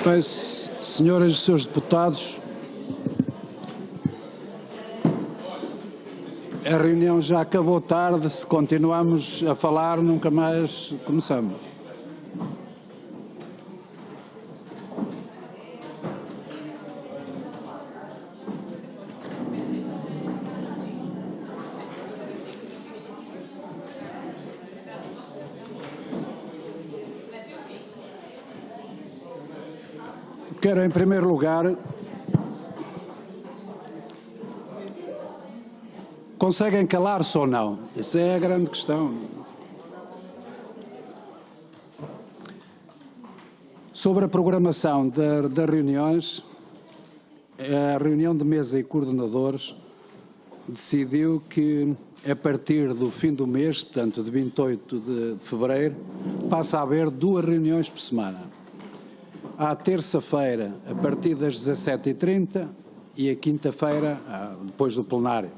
Bem, senhoras e senhores deputados, a reunião já acabou tarde. Se continuarmos a falar, nunca mais começamos. Quero, em primeiro lugar, conseguem calar-se ou não? Essa é a grande questão. Sobre a programação das reuniões, a reunião de mesa e coordenadores decidiu que, a partir do fim do mês, portanto, de 28 de fevereiro, passa a haver 2 reuniões por semana. À terça-feira, a partir das 17h30, e a quinta-feira, depois do plenário.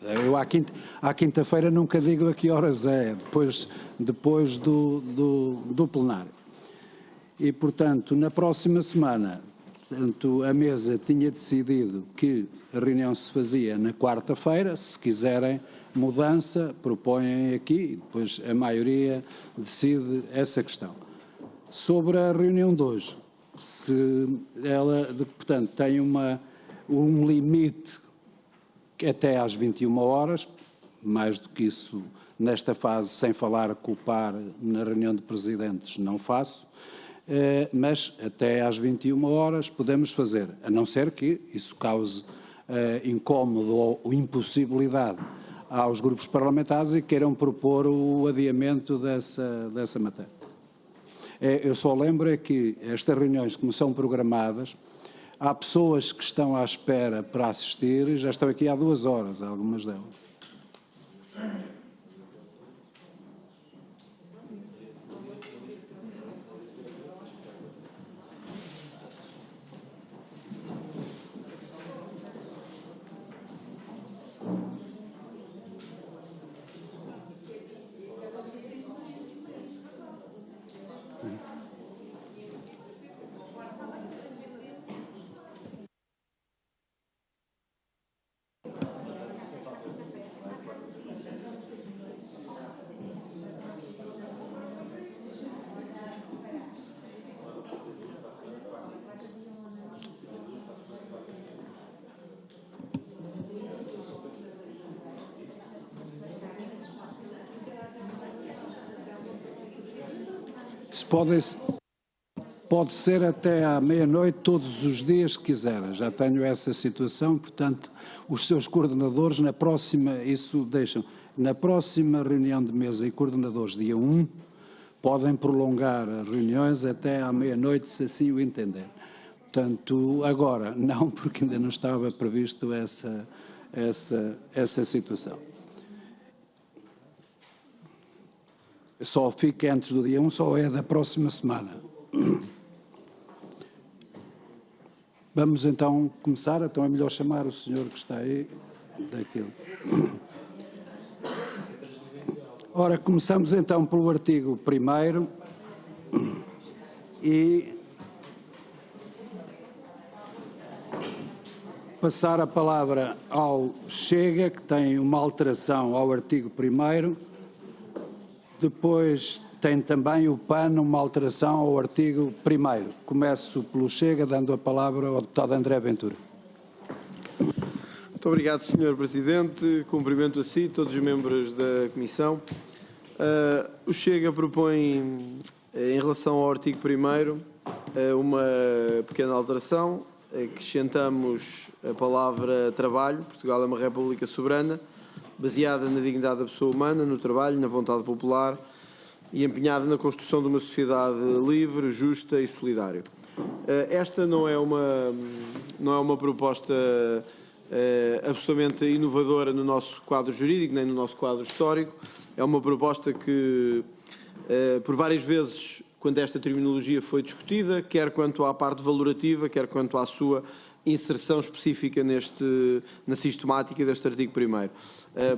Eu à quinta-feira nunca digo a que horas é, depois do plenário. E, portanto, na próxima semana, a mesa tinha decidido que a reunião se fazia na quarta-feira. Se quiserem mudança, propõem aqui, e depois a maioria decide essa questão. Sobre a reunião de hoje, se ela, portanto, tem um limite até às 21 horas, mais do que isso, nesta fase, sem falar com o par na reunião de presidentes, não faço, mas até às 21 horas podemos fazer, a não ser que isso cause incómodo ou impossibilidade aos grupos parlamentares e queiram propor o adiamento dessa matéria. Eu só lembro que estas reuniões, como são programadas, há pessoas que estão à espera para assistir e já estão aqui há 2 horas, algumas delas. Pode ser até à meia-noite, todos os dias que quiserem. Já tenho essa situação, portanto, os seus coordenadores, na próxima reunião de mesa e coordenadores, dia 1, podem prolongar as reuniões até à meia-noite, se assim o entender. Portanto, agora, não, porque ainda não estava previsto essa situação. Só fica antes do dia 1, só é da próxima semana. Vamos então começar, então é melhor chamar o senhor que está aí daquilo. Ora, começamos então pelo artigo 1º e passar a palavra ao Chega, que tem uma alteração ao artigo 1º. Depois tem também o PAN uma alteração ao artigo 1º. Começo pelo Chega, dando a palavra ao deputado André Ventura. Muito obrigado, Sr. Presidente. Cumprimento a si e todos os membros da Comissão. O Chega propõe, em relação ao artigo 1º, uma pequena alteração. Acrescentamos a palavra trabalho. Portugal é uma república soberana, baseada na dignidade da pessoa humana, no trabalho, na vontade popular e empenhada na construção de uma sociedade livre, justa e solidária. Esta não é uma proposta absolutamente inovadora no nosso quadro jurídico, nem no nosso quadro histórico. É uma proposta que, por várias vezes, quando esta terminologia foi discutida, quer quanto à parte valorativa, quer quanto à sua inserção específica na sistemática deste artigo 1º.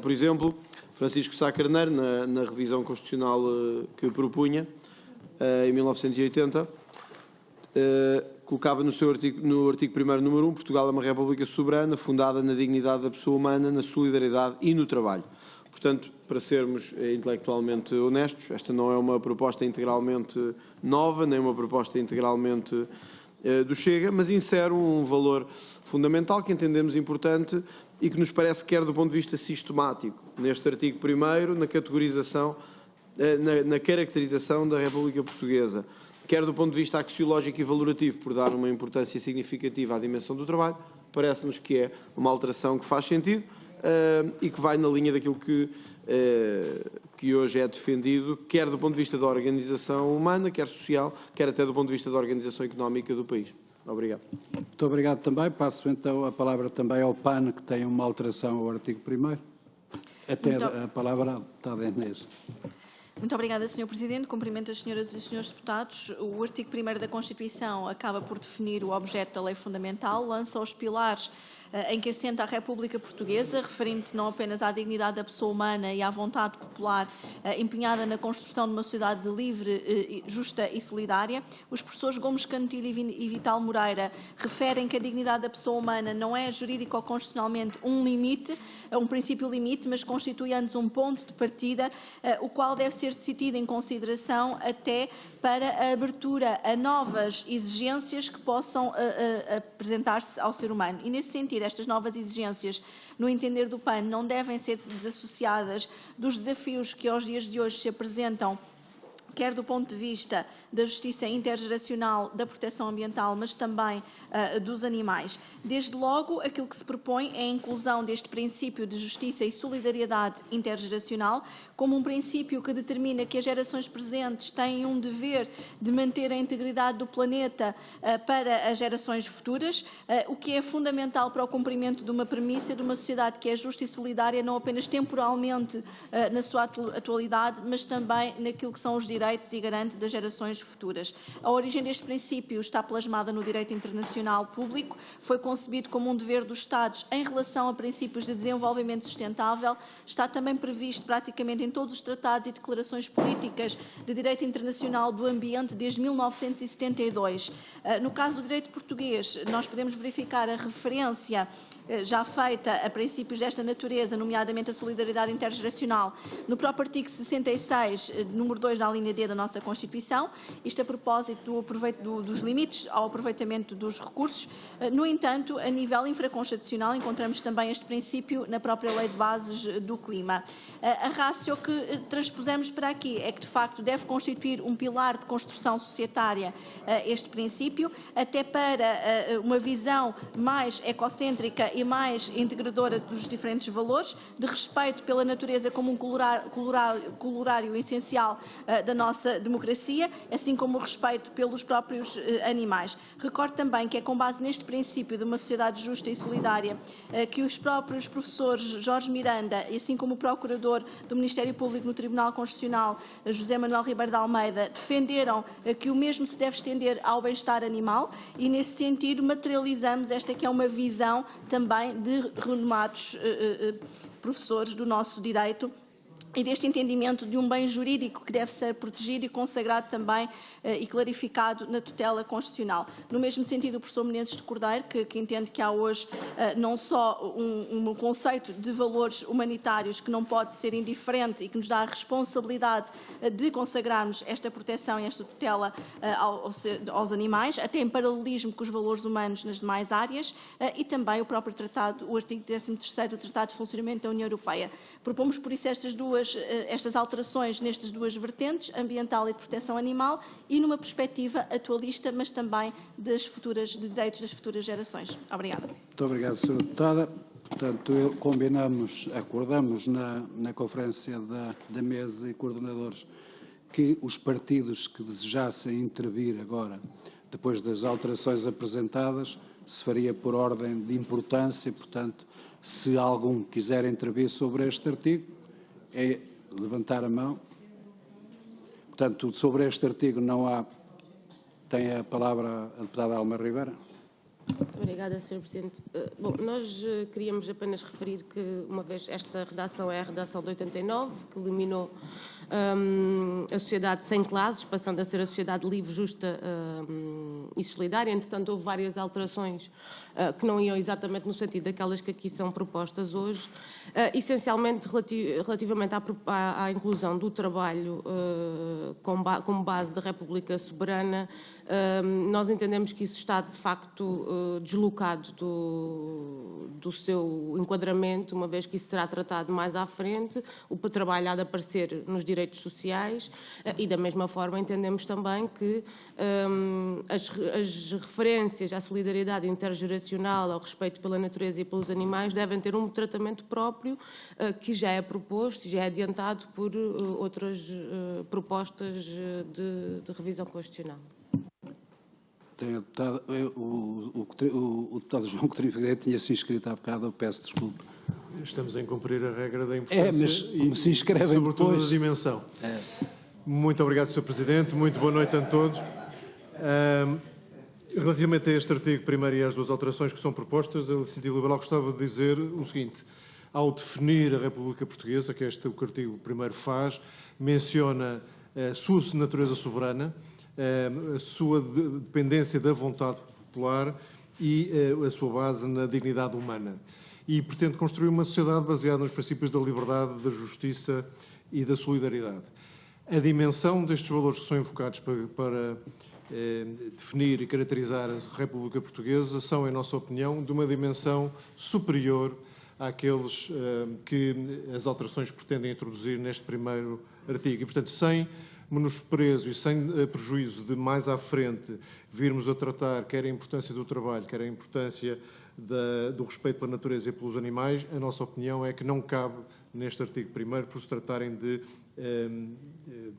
Por exemplo, Francisco Sá Carneiro, na revisão constitucional que propunha, em 1980, colocava no artigo 1º, número 1, Portugal é uma república soberana, fundada na dignidade da pessoa humana, na solidariedade e no trabalho. Portanto, para sermos intelectualmente honestos, esta não é uma proposta integralmente nova, nem uma proposta integralmente do Chega, mas insere um valor fundamental que entendemos importante e que nos parece que quer do ponto de vista sistemático, neste artigo 1º, na caracterização da República Portuguesa, quer do ponto de vista axiológico e valorativo, por dar uma importância significativa à dimensão do trabalho, parece-nos que é uma alteração que faz sentido e que vai na linha daquilo que hoje é defendido, quer do ponto de vista da organização humana, quer social, quer até do ponto de vista da organização económica do país. Obrigado. Muito obrigado também. Passo então a palavra também ao PAN, que tem uma alteração ao artigo 1º. Até a palavra à deputada Inês. Muito obrigada, Sr. Presidente. Cumprimento as senhoras e os senhores deputados. O artigo 1º da Constituição acaba por definir o objeto da lei fundamental, lança os pilares em que assenta a República Portuguesa, referindo-se não apenas à dignidade da pessoa humana e à vontade popular empenhada na construção de uma sociedade livre, justa e solidária. Os professores Gomes Cantilho e Vital Moreira referem que a dignidade da pessoa humana não é jurídico ou constitucionalmente um limite, um princípio limite, mas constitui antes um ponto de partida, o qual deve ser tido em consideração até para a abertura a novas exigências que possam apresentar-se ao ser humano. E, nesse sentido, estas novas exigências, no entender do PAN, não devem ser desassociadas dos desafios que aos dias de hoje se apresentam, quer do ponto de vista da justiça intergeracional, da proteção ambiental, mas também dos animais. Desde logo, aquilo que se propõe é a inclusão deste princípio de justiça e solidariedade intergeracional como um princípio que determina que as gerações presentes têm um dever de manter a integridade do planeta para as gerações futuras, o que é fundamental para o cumprimento de uma premissa de uma sociedade que é justa e solidária, não apenas temporalmente na sua atualidade, mas também naquilo que são os direitos e garante das gerações futuras. A origem deste princípio está plasmada no direito internacional público, foi concebido como um dever dos Estados em relação a princípios de desenvolvimento sustentável, está também previsto praticamente em todos os tratados e declarações políticas de direito internacional do ambiente desde 1972. No caso do direito português, nós podemos verificar a referência já feita a princípios desta natureza, nomeadamente a solidariedade intergeracional, no próprio artigo 66, número 2 da linha D da nossa Constituição, isto a propósito dos limites ao aproveitamento dos recursos. No entanto, a nível infraconstitucional, encontramos também este princípio na própria Lei de Bases do Clima. A ratio que transpusemos para aqui é que, de facto, deve constituir um pilar de construção societária este princípio, até para uma visão mais ecocêntrica e mais integradora dos diferentes valores, de respeito pela natureza como um colorário essencial da nossa democracia, assim como o respeito pelos próprios animais. Recordo também que é com base neste princípio de uma sociedade justa e solidária que os próprios professores Jorge Miranda, e assim como o Procurador do Ministério Público no Tribunal Constitucional, José Manuel Ribeiro de Almeida, defenderam que o mesmo se deve estender ao bem-estar animal e, nesse sentido, materializamos esta que é uma visão também de renomados professores do nosso direito e deste entendimento de um bem jurídico que deve ser protegido e consagrado também e clarificado na tutela constitucional. No mesmo sentido, o professor Menezes de Cordeiro, que entende que há hoje não só um conceito de valores humanitários que não pode ser indiferente e que nos dá a responsabilidade de consagrarmos esta proteção e esta tutela aos animais, até em paralelismo com os valores humanos nas demais áreas, e também o próprio tratado, o artigo 13º do Tratado de Funcionamento da União Europeia. Propomos, por isso, estas alterações nestas duas vertentes, ambiental e de proteção animal, e numa perspectiva atualista, mas também de direitos das futuras gerações. Obrigada. Muito obrigado, Sra. Deputada. Portanto, acordamos na conferência da mesa e coordenadores que os partidos que desejassem intervir agora, depois das alterações apresentadas, se faria por ordem de importância. Portanto, se algum quiser intervir sobre este artigo, é levantar a mão. Portanto, sobre este artigo não há. Tem a palavra a deputada Alma Ribeira. Obrigada, Sr. Presidente. Bom, nós queríamos apenas referir que, uma vez esta redação é a redação de 89, que eliminou a sociedade sem classes, passando a ser a sociedade livre, justa e solidária. Entretanto, houve várias alterações que não iam exatamente no sentido daquelas que aqui são propostas hoje, essencialmente relativamente à inclusão do trabalho como base da República Soberana. Nós entendemos que isso está, de facto, deslocado do seu enquadramento, uma vez que isso será tratado mais à frente. O trabalho há de aparecer nos direitos sociais e, da mesma forma, entendemos também que as referências à solidariedade intergeracional, ao respeito pela natureza e pelos animais, devem ter um tratamento próprio que já é proposto e já é adiantado por outras propostas de revisão constitucional. O deputado João Coutinho Figueiredo tinha se inscrito há bocado, eu peço desculpa. Estamos a cumprir a regra da importância mas como se inscrevem sobretudo depois. da dimensão. Muito obrigado, Sr. Presidente. Muito boa noite a todos. Relativamente a este artigo 1º e às duas alterações que são propostas, a Iniciativa Liberal gostava de dizer o seguinte. Ao definir a República Portuguesa, que é este o que o artigo 1º faz, menciona a sua natureza soberana, a sua dependência da vontade popular e a sua base na dignidade humana. E pretende construir uma sociedade baseada nos princípios da liberdade, da justiça e da solidariedade. A dimensão destes valores que são invocados para definir e caracterizar a República Portuguesa são, em nossa opinião, de uma dimensão superior àqueles que as alterações pretendem introduzir neste primeiro artigo. E, portanto, sem menosprezo e sem prejuízo de mais à frente virmos a tratar quer a importância do trabalho, quer a importância do respeito pela natureza e pelos animais, a nossa opinião é que não cabe neste artigo 1º por se tratarem de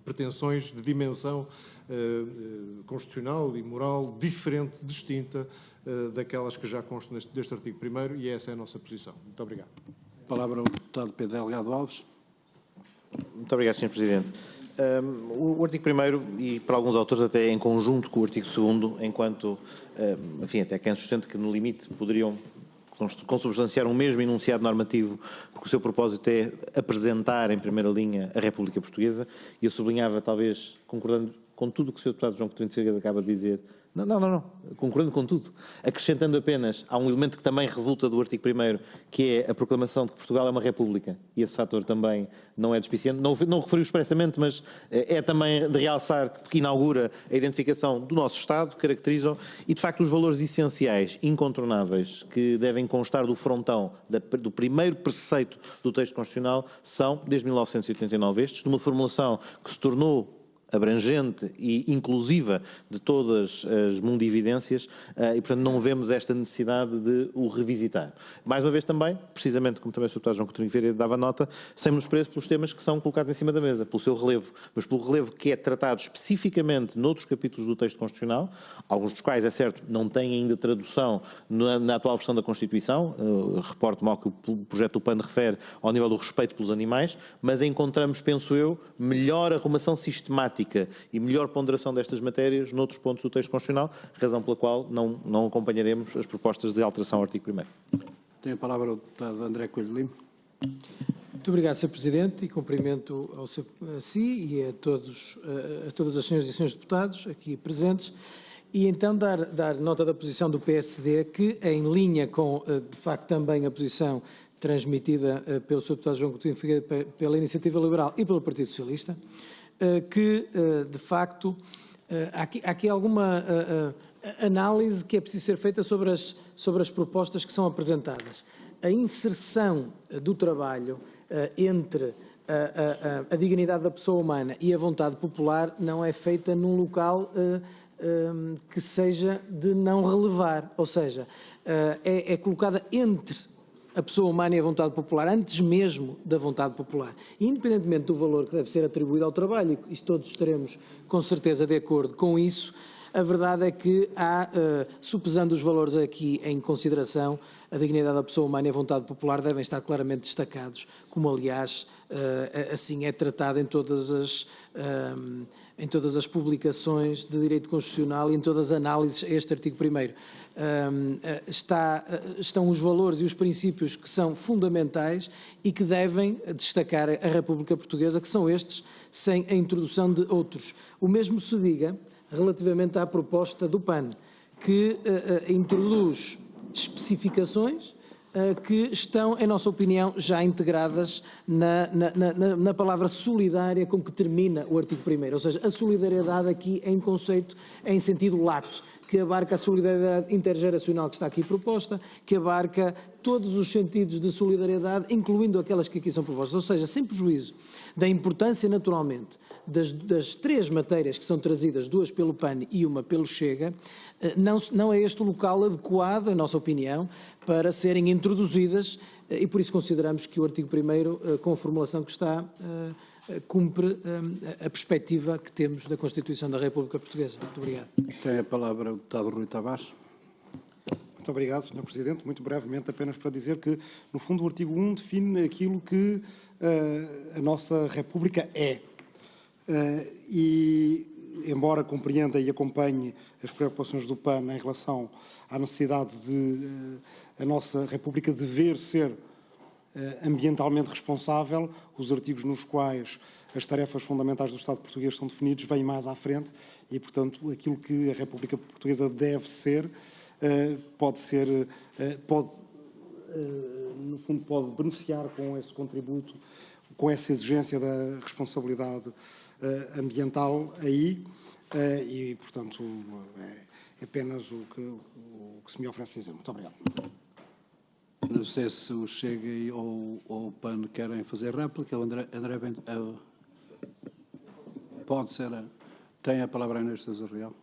pretensões de dimensão constitucional e moral diferente, distinta daquelas que já constam deste artigo 1º, e essa é a nossa posição. Muito obrigado. A palavra ao deputado Pedro Delgado Alves. Muito obrigado, Sr. Presidente. O artigo 1º, e para alguns autores até em conjunto com o artigo 2º, enquanto, enfim, até quem sustenta que no limite poderiam consubstanciar um mesmo enunciado normativo, porque o seu propósito é apresentar em primeira linha a República Portuguesa, e eu sublinhava, talvez, concordando com tudo o que o Sr. Deputado João Coutinho Figueiredo acaba de dizer, não, concordando com tudo, acrescentando apenas, há um elemento que também resulta do artigo 1º, que é a proclamação de que Portugal é uma república, e esse fator também não é despiciente, não referiu expressamente, mas é também de realçar que inaugura a identificação do nosso Estado, caracterizam, e de facto os valores essenciais, incontornáveis, que devem constar do frontão do primeiro preceito do texto constitucional, são, desde 1989 estes, de uma formulação que se tornou abrangente e inclusiva de todas as mundividências e, portanto, não vemos esta necessidade de o revisitar. Mais uma vez também, precisamente como também o Sr. Deputado João Coutinho Figueiredo dava nota, sem menosprezo pelos temas que são colocados em cima da mesa, pelo seu relevo, mas pelo relevo que é tratado especificamente noutros capítulos do texto constitucional, alguns dos quais, é certo, não têm ainda tradução na atual versão da Constituição, reporto-me ao que o projeto do PAN refere ao nível do respeito pelos animais, mas encontramos, penso eu, melhor arrumação sistemática e melhor ponderação destas matérias noutros pontos do texto constitucional, razão pela qual não acompanharemos as propostas de alteração ao artigo 1º. Tem a palavra o deputado André Coelho Lima. Muito obrigado, Sr. Presidente, e cumprimento a si e a todas as senhoras e senhores deputados aqui presentes, e então dar nota da posição do PSD, que em linha com, de facto, também a posição transmitida pelo Sr. Deputado João Coutinho Figueiredo, pela Iniciativa Liberal e pelo Partido Socialista, que, de facto, há aqui alguma análise que é preciso ser feita sobre as propostas que são apresentadas. A inserção do trabalho entre a dignidade da pessoa humana e a vontade popular não é feita num local que seja de não relevar, ou seja, é colocada entre a pessoa humana e a vontade popular, antes mesmo da vontade popular. Independentemente do valor que deve ser atribuído ao trabalho, e todos estaremos com certeza de acordo com isso, a verdade é que supesando os valores aqui em consideração, a dignidade da pessoa humana e a vontade popular devem estar claramente destacados, como aliás assim é tratado em todas em todas as publicações de direito constitucional e em todas as análises a este artigo 1º. Estão os valores e os princípios que são fundamentais e que devem destacar a República Portuguesa, que são estes, sem a introdução de outros. O mesmo se diga relativamente à proposta do PAN, que introduz especificações que estão, em nossa opinião, já integradas na palavra solidária com que termina o artigo 1º. Ou seja, a solidariedade aqui em conceito, em sentido lato, que abarca a solidariedade intergeracional que está aqui proposta, que abarca todos os sentidos de solidariedade, incluindo aquelas que aqui são propostas. Ou seja, sem prejuízo da importância, naturalmente, das 3 matérias que são trazidas, 2 pelo PAN e 1 pelo Chega, não é este o local adequado, em nossa opinião, para serem introduzidas, e por isso consideramos que o artigo 1º, com a formulação que está, cumpre a perspectiva que temos da Constituição da República Portuguesa. Muito obrigado. Tem a palavra o deputado Rui Tavares. Muito obrigado, Sr. Presidente. Muito brevemente, apenas para dizer que, no fundo, o artigo 1 define aquilo que a nossa República é. E, embora compreenda e acompanhe as preocupações do PAN em relação à necessidade de a nossa República dever ser ambientalmente responsável, os artigos nos quais as tarefas fundamentais do Estado português são definidos vêm mais à frente e, portanto, aquilo que a República Portuguesa deve ser, no fundo, pode beneficiar com esse contributo, com essa exigência da responsabilidade ambiental aí, e, portanto, é apenas o que se me oferece dizer. Muito obrigado. Não sei se o Chega ou o PAN querem fazer réplica. O André pode ser. Tem a palavra a Inês Sousa Real.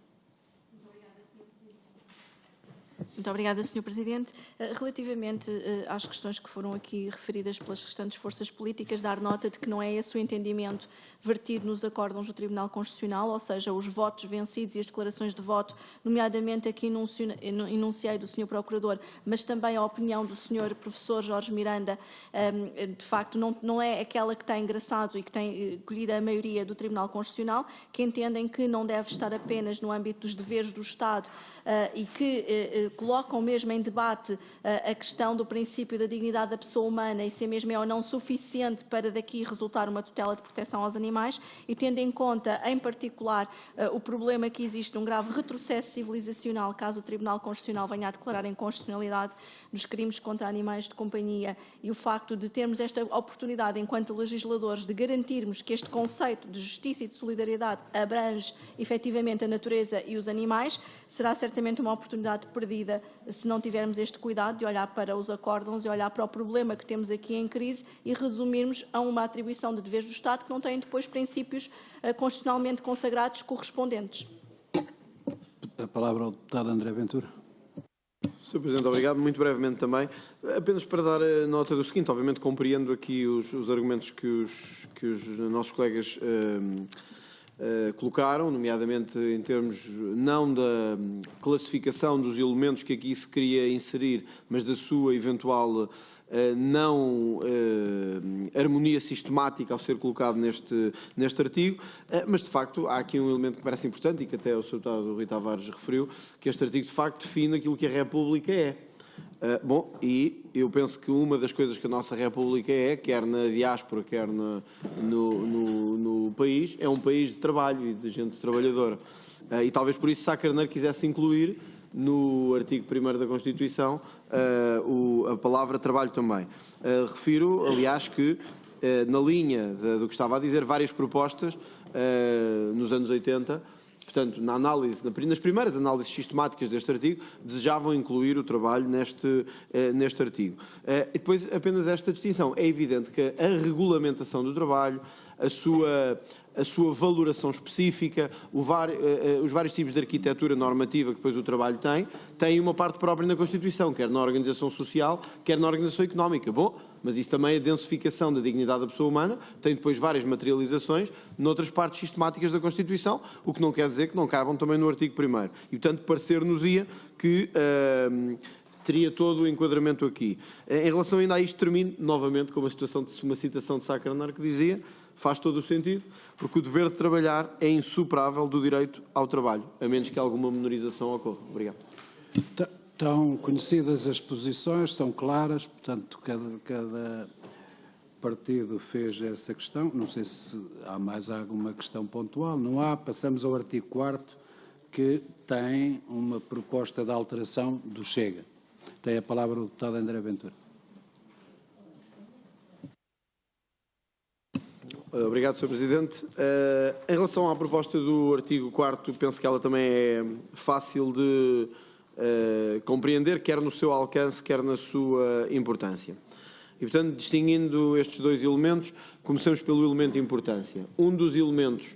Muito obrigada, Sr. Presidente. Relativamente às questões que foram aqui referidas pelas restantes forças políticas, dar nota de que não é esse o entendimento vertido nos acórdãos do Tribunal Constitucional, ou seja, os votos vencidos e as declarações de voto, nomeadamente aqui enunciei do Sr. Procurador, mas também a opinião do Sr. Professor Jorge Miranda, de facto não é aquela que está engraçado e que tem colhido a maioria do Tribunal Constitucional, que entendem que não deve estar apenas no âmbito dos deveres do Estado e que colocam mesmo em debate a questão do princípio da dignidade da pessoa humana e se mesmo é ou não suficiente para daqui resultar uma tutela de proteção aos animais, e tendo em conta, em particular, o problema que existe de um grave retrocesso civilizacional caso o Tribunal Constitucional venha a declarar inconstitucionalidade dos crimes contra animais de companhia, e o facto de termos esta oportunidade, enquanto legisladores, de garantirmos que este conceito de justiça e de solidariedade abrange efetivamente a natureza e os animais, será certamente uma oportunidade perdida se não tivermos este cuidado de olhar para os acórdãos e olhar para o problema que temos aqui em crise e resumirmos a uma atribuição de deveres do Estado que não têm depois princípios constitucionalmente consagrados correspondentes. A palavra ao deputado André Ventura. Sr. Presidente, obrigado. Muito brevemente também, apenas para dar a nota do seguinte, obviamente compreendo aqui os argumentos que os nossos colegas colocaram, nomeadamente em termos não da classificação dos elementos que aqui se queria inserir, mas da sua eventual não harmonia sistemática ao ser colocado neste artigo, mas de facto há aqui um elemento que parece importante e que até o Sr. Deputado Rui Tavares referiu, que este artigo de facto define aquilo que a República é. Bom, e eu penso que uma das coisas que a nossa República é, quer na diáspora, quer no país, é um país de trabalho e de gente trabalhadora. E talvez por isso Sá Carneiro quisesse incluir no artigo 1º da Constituição a palavra trabalho também. Refiro, aliás, que na linha do que estava a dizer, várias propostas nos anos 80, portanto, nas primeiras análises sistemáticas deste artigo, desejavam incluir o trabalho neste artigo. E depois, apenas esta distinção. É evidente que a regulamentação do trabalho, a sua valoração específica, os vários tipos de arquitetura normativa que depois o trabalho tem uma parte própria na Constituição, quer na organização social, quer na organização económica. Bom, mas isso também é a densificação da dignidade da pessoa humana, tem depois várias materializações noutras partes sistemáticas da Constituição, o que não quer dizer que não caibam também no artigo 1º. E, portanto, parecer-nos-ia que teria todo o enquadramento aqui. Em relação ainda a isto, termino novamente com uma citação de Sá Carneiro que dizia: faz todo o sentido, porque o dever de trabalhar é insuperável do direito ao trabalho, a menos que alguma menorização ocorra. Obrigado. Estão conhecidas as posições, são claras, portanto, cada partido fez essa questão. Não sei se há mais alguma questão pontual. Não há. Passamos ao artigo 4º, que tem uma proposta de alteração do Chega. Tem a palavra o deputado André Ventura. Obrigado, Sr. Presidente. Em relação à proposta do artigo 4º, penso que ela também é fácil de compreender, quer no seu alcance, quer na sua importância. E, portanto, distinguindo estes dois elementos, começamos pelo elemento de importância. Um dos elementos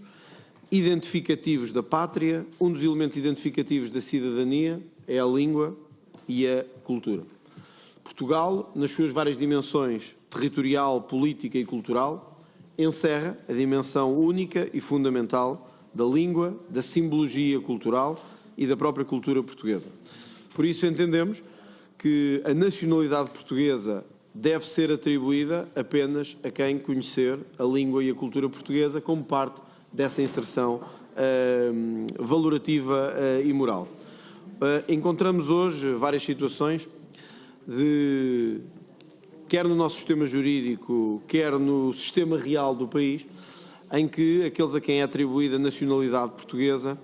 identificativos da pátria, um dos elementos identificativos da cidadania é a língua e a cultura. Portugal, nas suas várias dimensões territorial, política e cultural, encerra a dimensão única e fundamental da língua, da simbologia cultural e da própria cultura portuguesa. Por isso entendemos que a nacionalidade portuguesa deve ser atribuída apenas a quem conhecer a língua e a cultura portuguesa como parte dessa inserção valorativa e moral. Encontramos hoje várias situações quer no nosso sistema jurídico, quer no sistema real do país, em que aqueles a quem é atribuída a nacionalidade portuguesa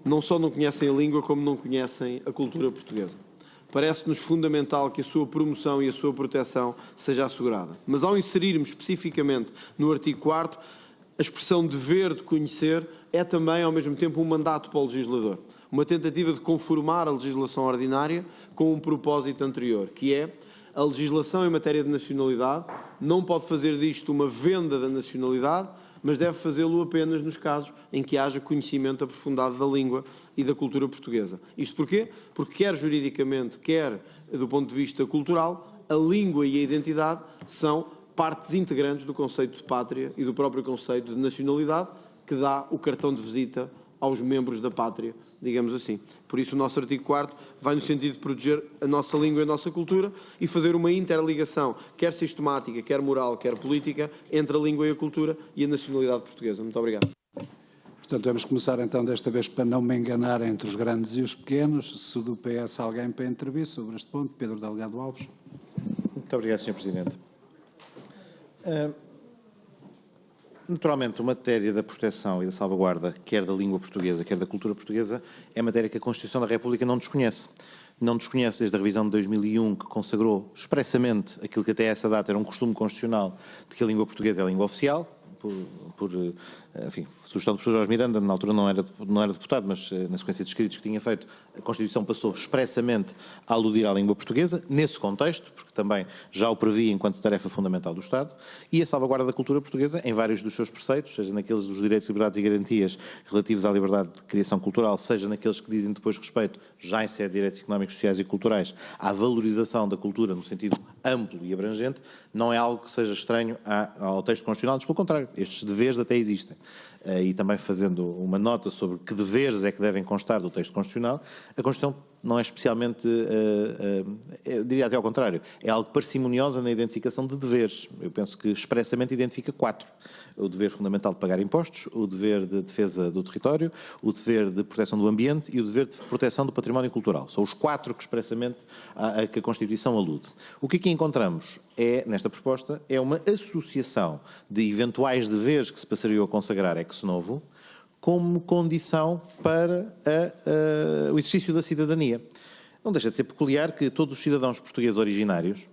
não só não conhecem a língua, como não conhecem a cultura portuguesa. Parece-nos fundamental que a sua promoção e a sua proteção seja assegurada. Mas ao inserirmos especificamente no artigo 4º, a expressão dever de conhecer é também, ao mesmo tempo, um mandato para o legislador. Uma tentativa de conformar a legislação ordinária com um propósito anterior, que é a legislação em matéria de nacionalidade não pode fazer disto uma venda da nacionalidade, mas deve fazê-lo apenas nos casos em que haja conhecimento aprofundado da língua e da cultura portuguesa. Isto porquê? Porque quer juridicamente, quer do ponto de vista cultural, a língua e a identidade são partes integrantes do conceito de pátria e do próprio conceito de nacionalidade, que dá o cartão de visita aos membros da pátria, digamos assim. Por isso o nosso artigo 4º vai no sentido de proteger a nossa língua e a nossa cultura e fazer uma interligação, quer sistemática, quer moral, quer política, entre a língua e a cultura e a nacionalidade portuguesa. Muito obrigado. Portanto, vamos começar então desta vez para não me enganar entre os grandes e os pequenos. Se do PS alguém para intervir sobre este ponto, Pedro Delgado Alves. Muito obrigado, Sr. Presidente. Naturalmente, a matéria da proteção e da salvaguarda, quer da língua portuguesa, quer da cultura portuguesa, é matéria que a Constituição da República não desconhece. Não desconhece desde a revisão de 2001, que consagrou expressamente aquilo que até essa data era um costume constitucional, de que a língua portuguesa é a língua oficial, enfim, sugestão do professor Jorge Miranda, na altura não era deputado, mas na sequência de escritos que tinha feito, a Constituição passou expressamente a aludir à língua portuguesa, nesse contexto, porque também já o previa enquanto tarefa fundamental do Estado, e a salvaguarda da cultura portuguesa em vários dos seus preceitos, seja naqueles dos direitos, liberdades e garantias relativos à liberdade de criação cultural, seja naqueles que dizem depois respeito, já em sede de direitos económicos, sociais e culturais, à valorização da cultura no sentido amplo e abrangente, não é algo que seja estranho ao texto constitucional, mas pelo contrário, estes deveres até existem. E também fazendo uma nota sobre que deveres é que devem constar do texto constitucional, a Constituição não é especialmente, eu diria até ao contrário, é algo parcimoniosa na identificação de deveres. Eu penso que expressamente identifica 4. O dever fundamental de pagar impostos, o dever de defesa do território, o dever de proteção do ambiente e o dever de proteção do património cultural. São os 4 que expressamente a que a Constituição alude. O que aqui encontramos nesta proposta, é uma associação de eventuais deveres que se passariam a consagrar ex novo, como condição para o exercício da cidadania. Não deixa de ser peculiar que todos os cidadãos portugueses originários,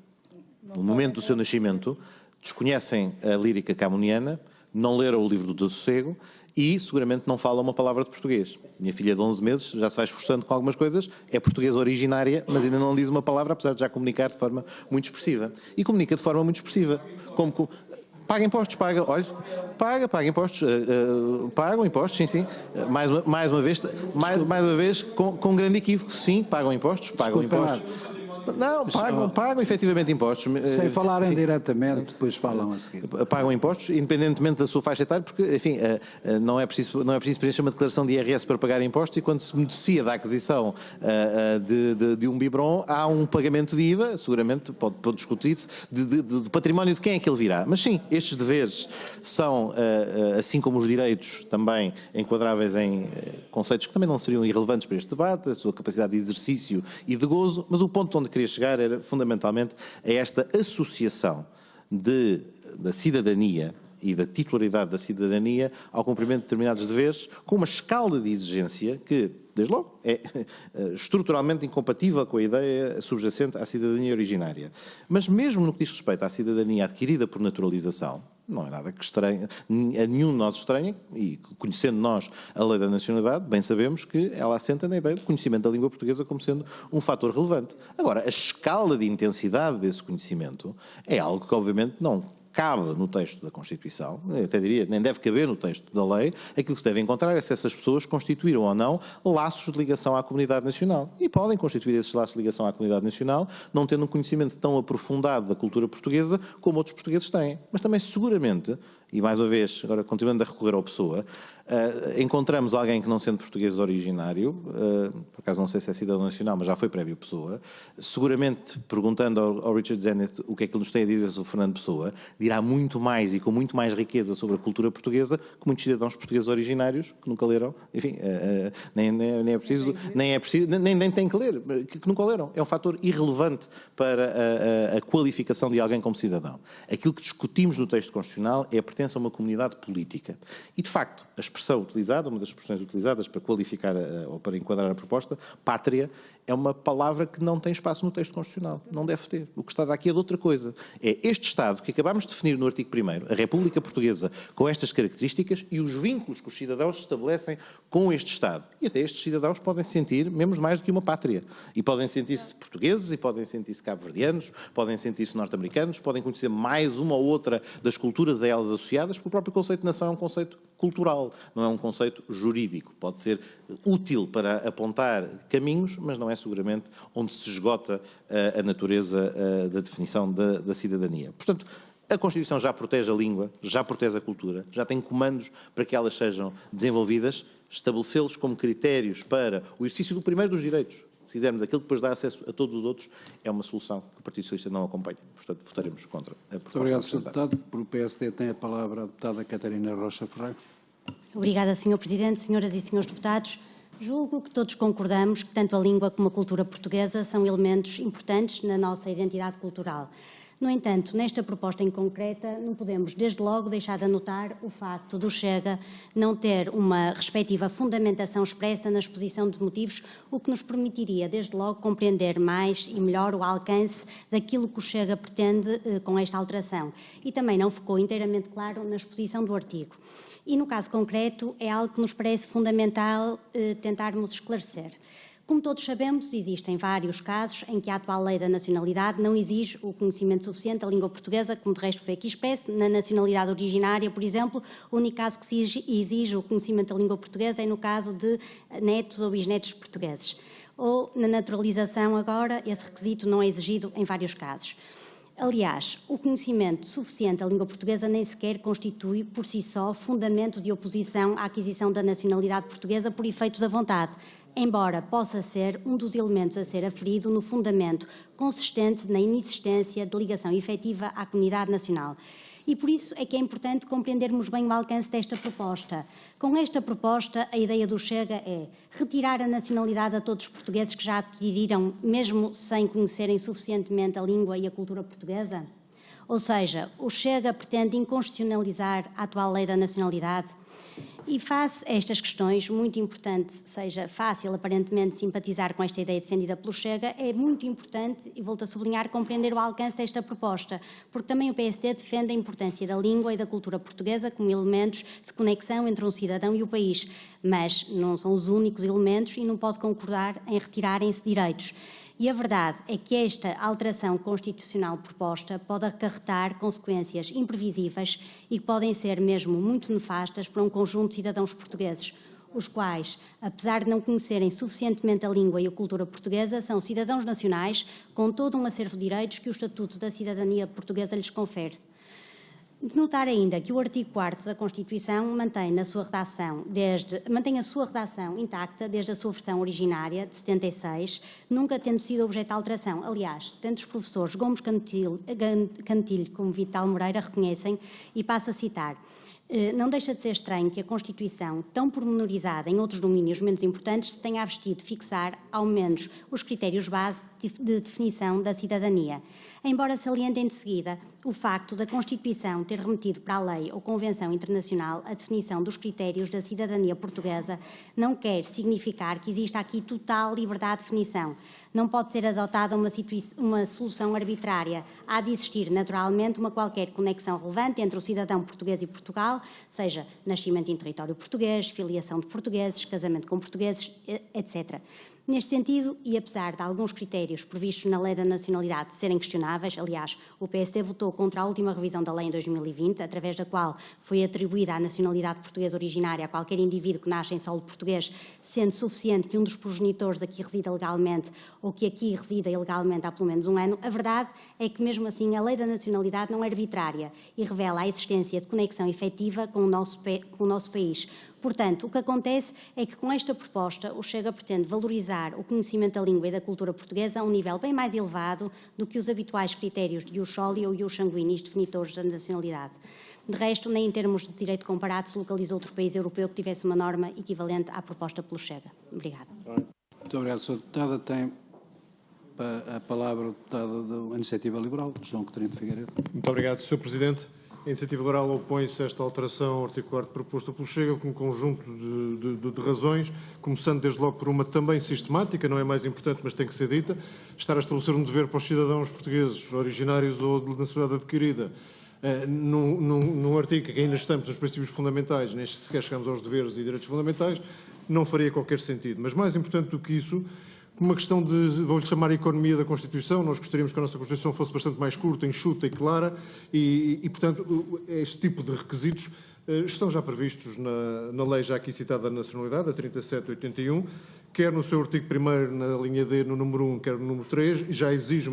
no momento do seu nascimento, desconhecem a lírica camoniana, não leram o livro do Sossego e seguramente não falam uma palavra de português. Minha filha de 11 meses já se vai esforçando com algumas coisas, é portuguesa originária, mas ainda não diz uma palavra, apesar de já comunicar de forma muito expressiva. E comunica de forma muito expressiva, como paga impostos, paga impostos, pagam impostos, sim. Mais uma vez, com grande equívoco, sim, pagam impostos, Não, pagam efetivamente impostos. Sem falarem diretamente, depois falam a seguir. Pagam impostos, independentemente da sua faixa etária, porque, enfim, não é preciso preencher uma declaração de IRS para pagar impostos, e quando se beneficia da aquisição de um biberon, há um pagamento de IVA, seguramente pode discutir-se, de património de quem é que ele virá. Mas sim, estes deveres são, assim como os direitos, também enquadráveis em conceitos que também não seriam irrelevantes para este debate, a sua capacidade de exercício e de gozo, mas o ponto onde queria chegar era fundamentalmente a esta associação da cidadania e da titularidade da cidadania ao cumprimento de determinados deveres, com uma escala de exigência que, desde logo, é estruturalmente incompatível com a ideia subjacente à cidadania originária. Mas mesmo no que diz respeito à cidadania adquirida por naturalização, não é nada que estranho, a nenhum de nós estranha, e conhecendo nós a lei da nacionalidade, bem sabemos que ela assenta na ideia do conhecimento da língua portuguesa como sendo um fator relevante. Agora, a escala de intensidade desse conhecimento é algo que, obviamente, não cabe no texto da Constituição, até diria, nem deve caber no texto da lei. Aquilo que se deve encontrar é se essas pessoas constituíram ou não laços de ligação à comunidade nacional. E podem constituir esses laços de ligação à comunidade nacional, não tendo um conhecimento tão aprofundado da cultura portuguesa como outros portugueses têm. Mas também, seguramente, e mais uma vez, agora continuando a recorrer ao Pessoa, encontramos alguém que, não sendo português originário, por acaso não sei se é cidadão nacional, mas já foi prévio Pessoa, seguramente, perguntando ao Richard Zenith o que é que ele nos tem a dizer sobre o Fernando Pessoa, dirá muito mais e com muito mais riqueza sobre a cultura portuguesa que muitos cidadãos portugueses originários que nunca leram, enfim, nem têm que ler, que nunca leram. É um fator irrelevante para a qualificação de alguém como cidadão. Aquilo que discutimos no texto constitucional é a pertença a uma comunidade política. E, de facto, a expressão utilizada, uma das expressões utilizadas para qualificar ou para enquadrar a proposta, pátria, é uma palavra que não tem espaço no texto constitucional. Não deve ter. O que está aqui é de outra coisa. É este Estado que acabámos de definir no artigo 1º, a República Portuguesa, com estas características e os vínculos que os cidadãos estabelecem com este Estado. E até estes cidadãos podem sentir membros mais do que uma pátria. E podem sentir-se portugueses, e podem sentir-se cabo-verdianos, podem sentir-se norte-americanos, podem conhecer mais uma ou outra das culturas a elas associadas, porque o próprio conceito de nação é um conceito cultural, não é um conceito jurídico. Pode ser útil para apontar caminhos, mas não é seguramente onde se esgota a natureza da definição da cidadania. Portanto, a Constituição já protege a língua, já protege a cultura, já tem comandos para que elas sejam desenvolvidas, estabelecê-los como critérios para o exercício do primeiro dos direitos. Se fizermos aquilo que depois dá acesso a todos os outros, é uma solução que o Partido Socialista não acompanha. Portanto, votaremos contra a proposta. Muito obrigado, Sr. Deputado. Por o PSD tem a palavra a deputada Catarina Rocha Ferreira. Obrigada, Sr. Presidente, senhoras e senhores deputados. Julgo que todos concordamos que tanto a língua como a cultura portuguesa são elementos importantes na nossa identidade cultural. No entanto, nesta proposta em concreta, não podemos, desde logo, deixar de anotar o facto do Chega não ter uma respectiva fundamentação expressa na exposição de motivos, o que nos permitiria, desde logo, compreender mais e melhor o alcance daquilo que o Chega pretende com esta alteração. E também não ficou inteiramente claro na exposição do artigo. E, no caso concreto, é algo que nos parece fundamental tentarmos esclarecer. Como todos sabemos, existem vários casos em que a atual lei da nacionalidade não exige o conhecimento suficiente da língua portuguesa, como de resto foi aqui expresso. Na nacionalidade originária, por exemplo, o único caso que se exige o conhecimento da língua portuguesa é no caso de netos ou bisnetos portugueses. Ou, na naturalização agora, esse requisito não é exigido em vários casos. Aliás, o conhecimento suficiente da língua portuguesa nem sequer constitui, por si só, fundamento de oposição à aquisição da nacionalidade portuguesa por efeito da vontade, embora possa ser um dos elementos a ser aferido no fundamento consistente na inexistência de ligação efetiva à comunidade nacional. E por isso é que é importante compreendermos bem o alcance desta proposta. Com esta proposta, a ideia do Chega é retirar a nacionalidade a todos os portugueses que já adquiriram, mesmo sem conhecerem suficientemente a língua e a cultura portuguesa? Ou seja, o Chega pretende inconstitucionalizar a atual lei da nacionalidade? E face a estas questões, muito importante seja fácil aparentemente simpatizar com esta ideia defendida pelo Chega, é muito importante, e volto a sublinhar, compreender o alcance desta proposta, porque também o PSD defende a importância da língua e da cultura portuguesa como elementos de conexão entre um cidadão e o país, mas não são os únicos elementos e não pode concordar em retirarem-se direitos. E a verdade é que esta alteração constitucional proposta pode acarretar consequências imprevisíveis e que podem ser mesmo muito nefastas para um conjunto de cidadãos portugueses. os quais, apesar de não conhecerem suficientemente a língua e a cultura portuguesa, são cidadãos nacionais com todo um acervo de direitos que o Estatuto da Cidadania Portuguesa lhes confere. De notar ainda que o artigo 4º da Constituição mantém a sua redação intacta desde a sua versão originária, de 76, nunca tendo sido objeto de alteração. Aliás, tanto os professores Gomes Canutilho como Vital Moreira reconhecem, e passo a citar: não deixa de ser estranho que a Constituição, tão pormenorizada em outros domínios menos importantes, se tenha abstido de fixar, ao menos, os critérios base de definição da cidadania. Embora salientem de seguida o facto da Constituição ter remetido para a lei ou convenção internacional a definição dos critérios da cidadania portuguesa, não quer significar que exista aqui total liberdade de definição. Não pode ser adotada uma solução arbitrária. Há de existir, naturalmente, uma qualquer conexão relevante entre o cidadão português e Portugal, seja nascimento em território português, filiação de portugueses, casamento com portugueses, etc. Neste sentido, e apesar de alguns critérios previstos na Lei da Nacionalidade serem questionáveis, aliás, o PSD votou contra a última revisão da lei em 2020, através da qual foi atribuída a nacionalidade portuguesa originária a qualquer indivíduo que nasce em solo português, sendo suficiente que um dos progenitores aqui resida legalmente ou que aqui resida ilegalmente há pelo menos um ano, a verdade é que, mesmo assim, a Lei da Nacionalidade não é arbitrária e revela a existência de conexão efetiva com o nosso país. Portanto, o que acontece é que, com esta proposta, o Chega pretende valorizar o conhecimento da língua e da cultura portuguesa a um nível bem mais elevado do que os habituais critérios de ius soli ou ius sanguinis definitores da nacionalidade. De resto, nem em termos de direito comparado se localiza outro país europeu que tivesse uma norma equivalente à proposta pelo Chega. Obrigada. Muito obrigado, Sra. Deputada. Tem a palavra o deputado da Iniciativa Liberal, João Coutinho de Figueiredo. Muito obrigado, Sr. Presidente. A Iniciativa Liberal opõe-se a esta alteração ao artigo 4º proposta pelo Chega com um conjunto de razões, começando desde logo por uma também sistemática, não é mais importante, mas tem que ser dita, estar a estabelecer um dever para os cidadãos portugueses originários ou de nacionalidade adquirida, num artigo que ainda estamos nos princípios fundamentais, nem sequer chegamos aos deveres e direitos fundamentais, não faria qualquer sentido. Mas mais importante do que isso, uma questão de, vou-lhe chamar a economia da Constituição, nós gostaríamos que a nossa Constituição fosse bastante mais curta, enxuta e clara e portanto, este tipo de requisitos estão já previstos na lei já aqui citada da nacionalidade, a 37/81, quer no seu artigo 1º, na linha D, no número 1, quer no número 3, já exige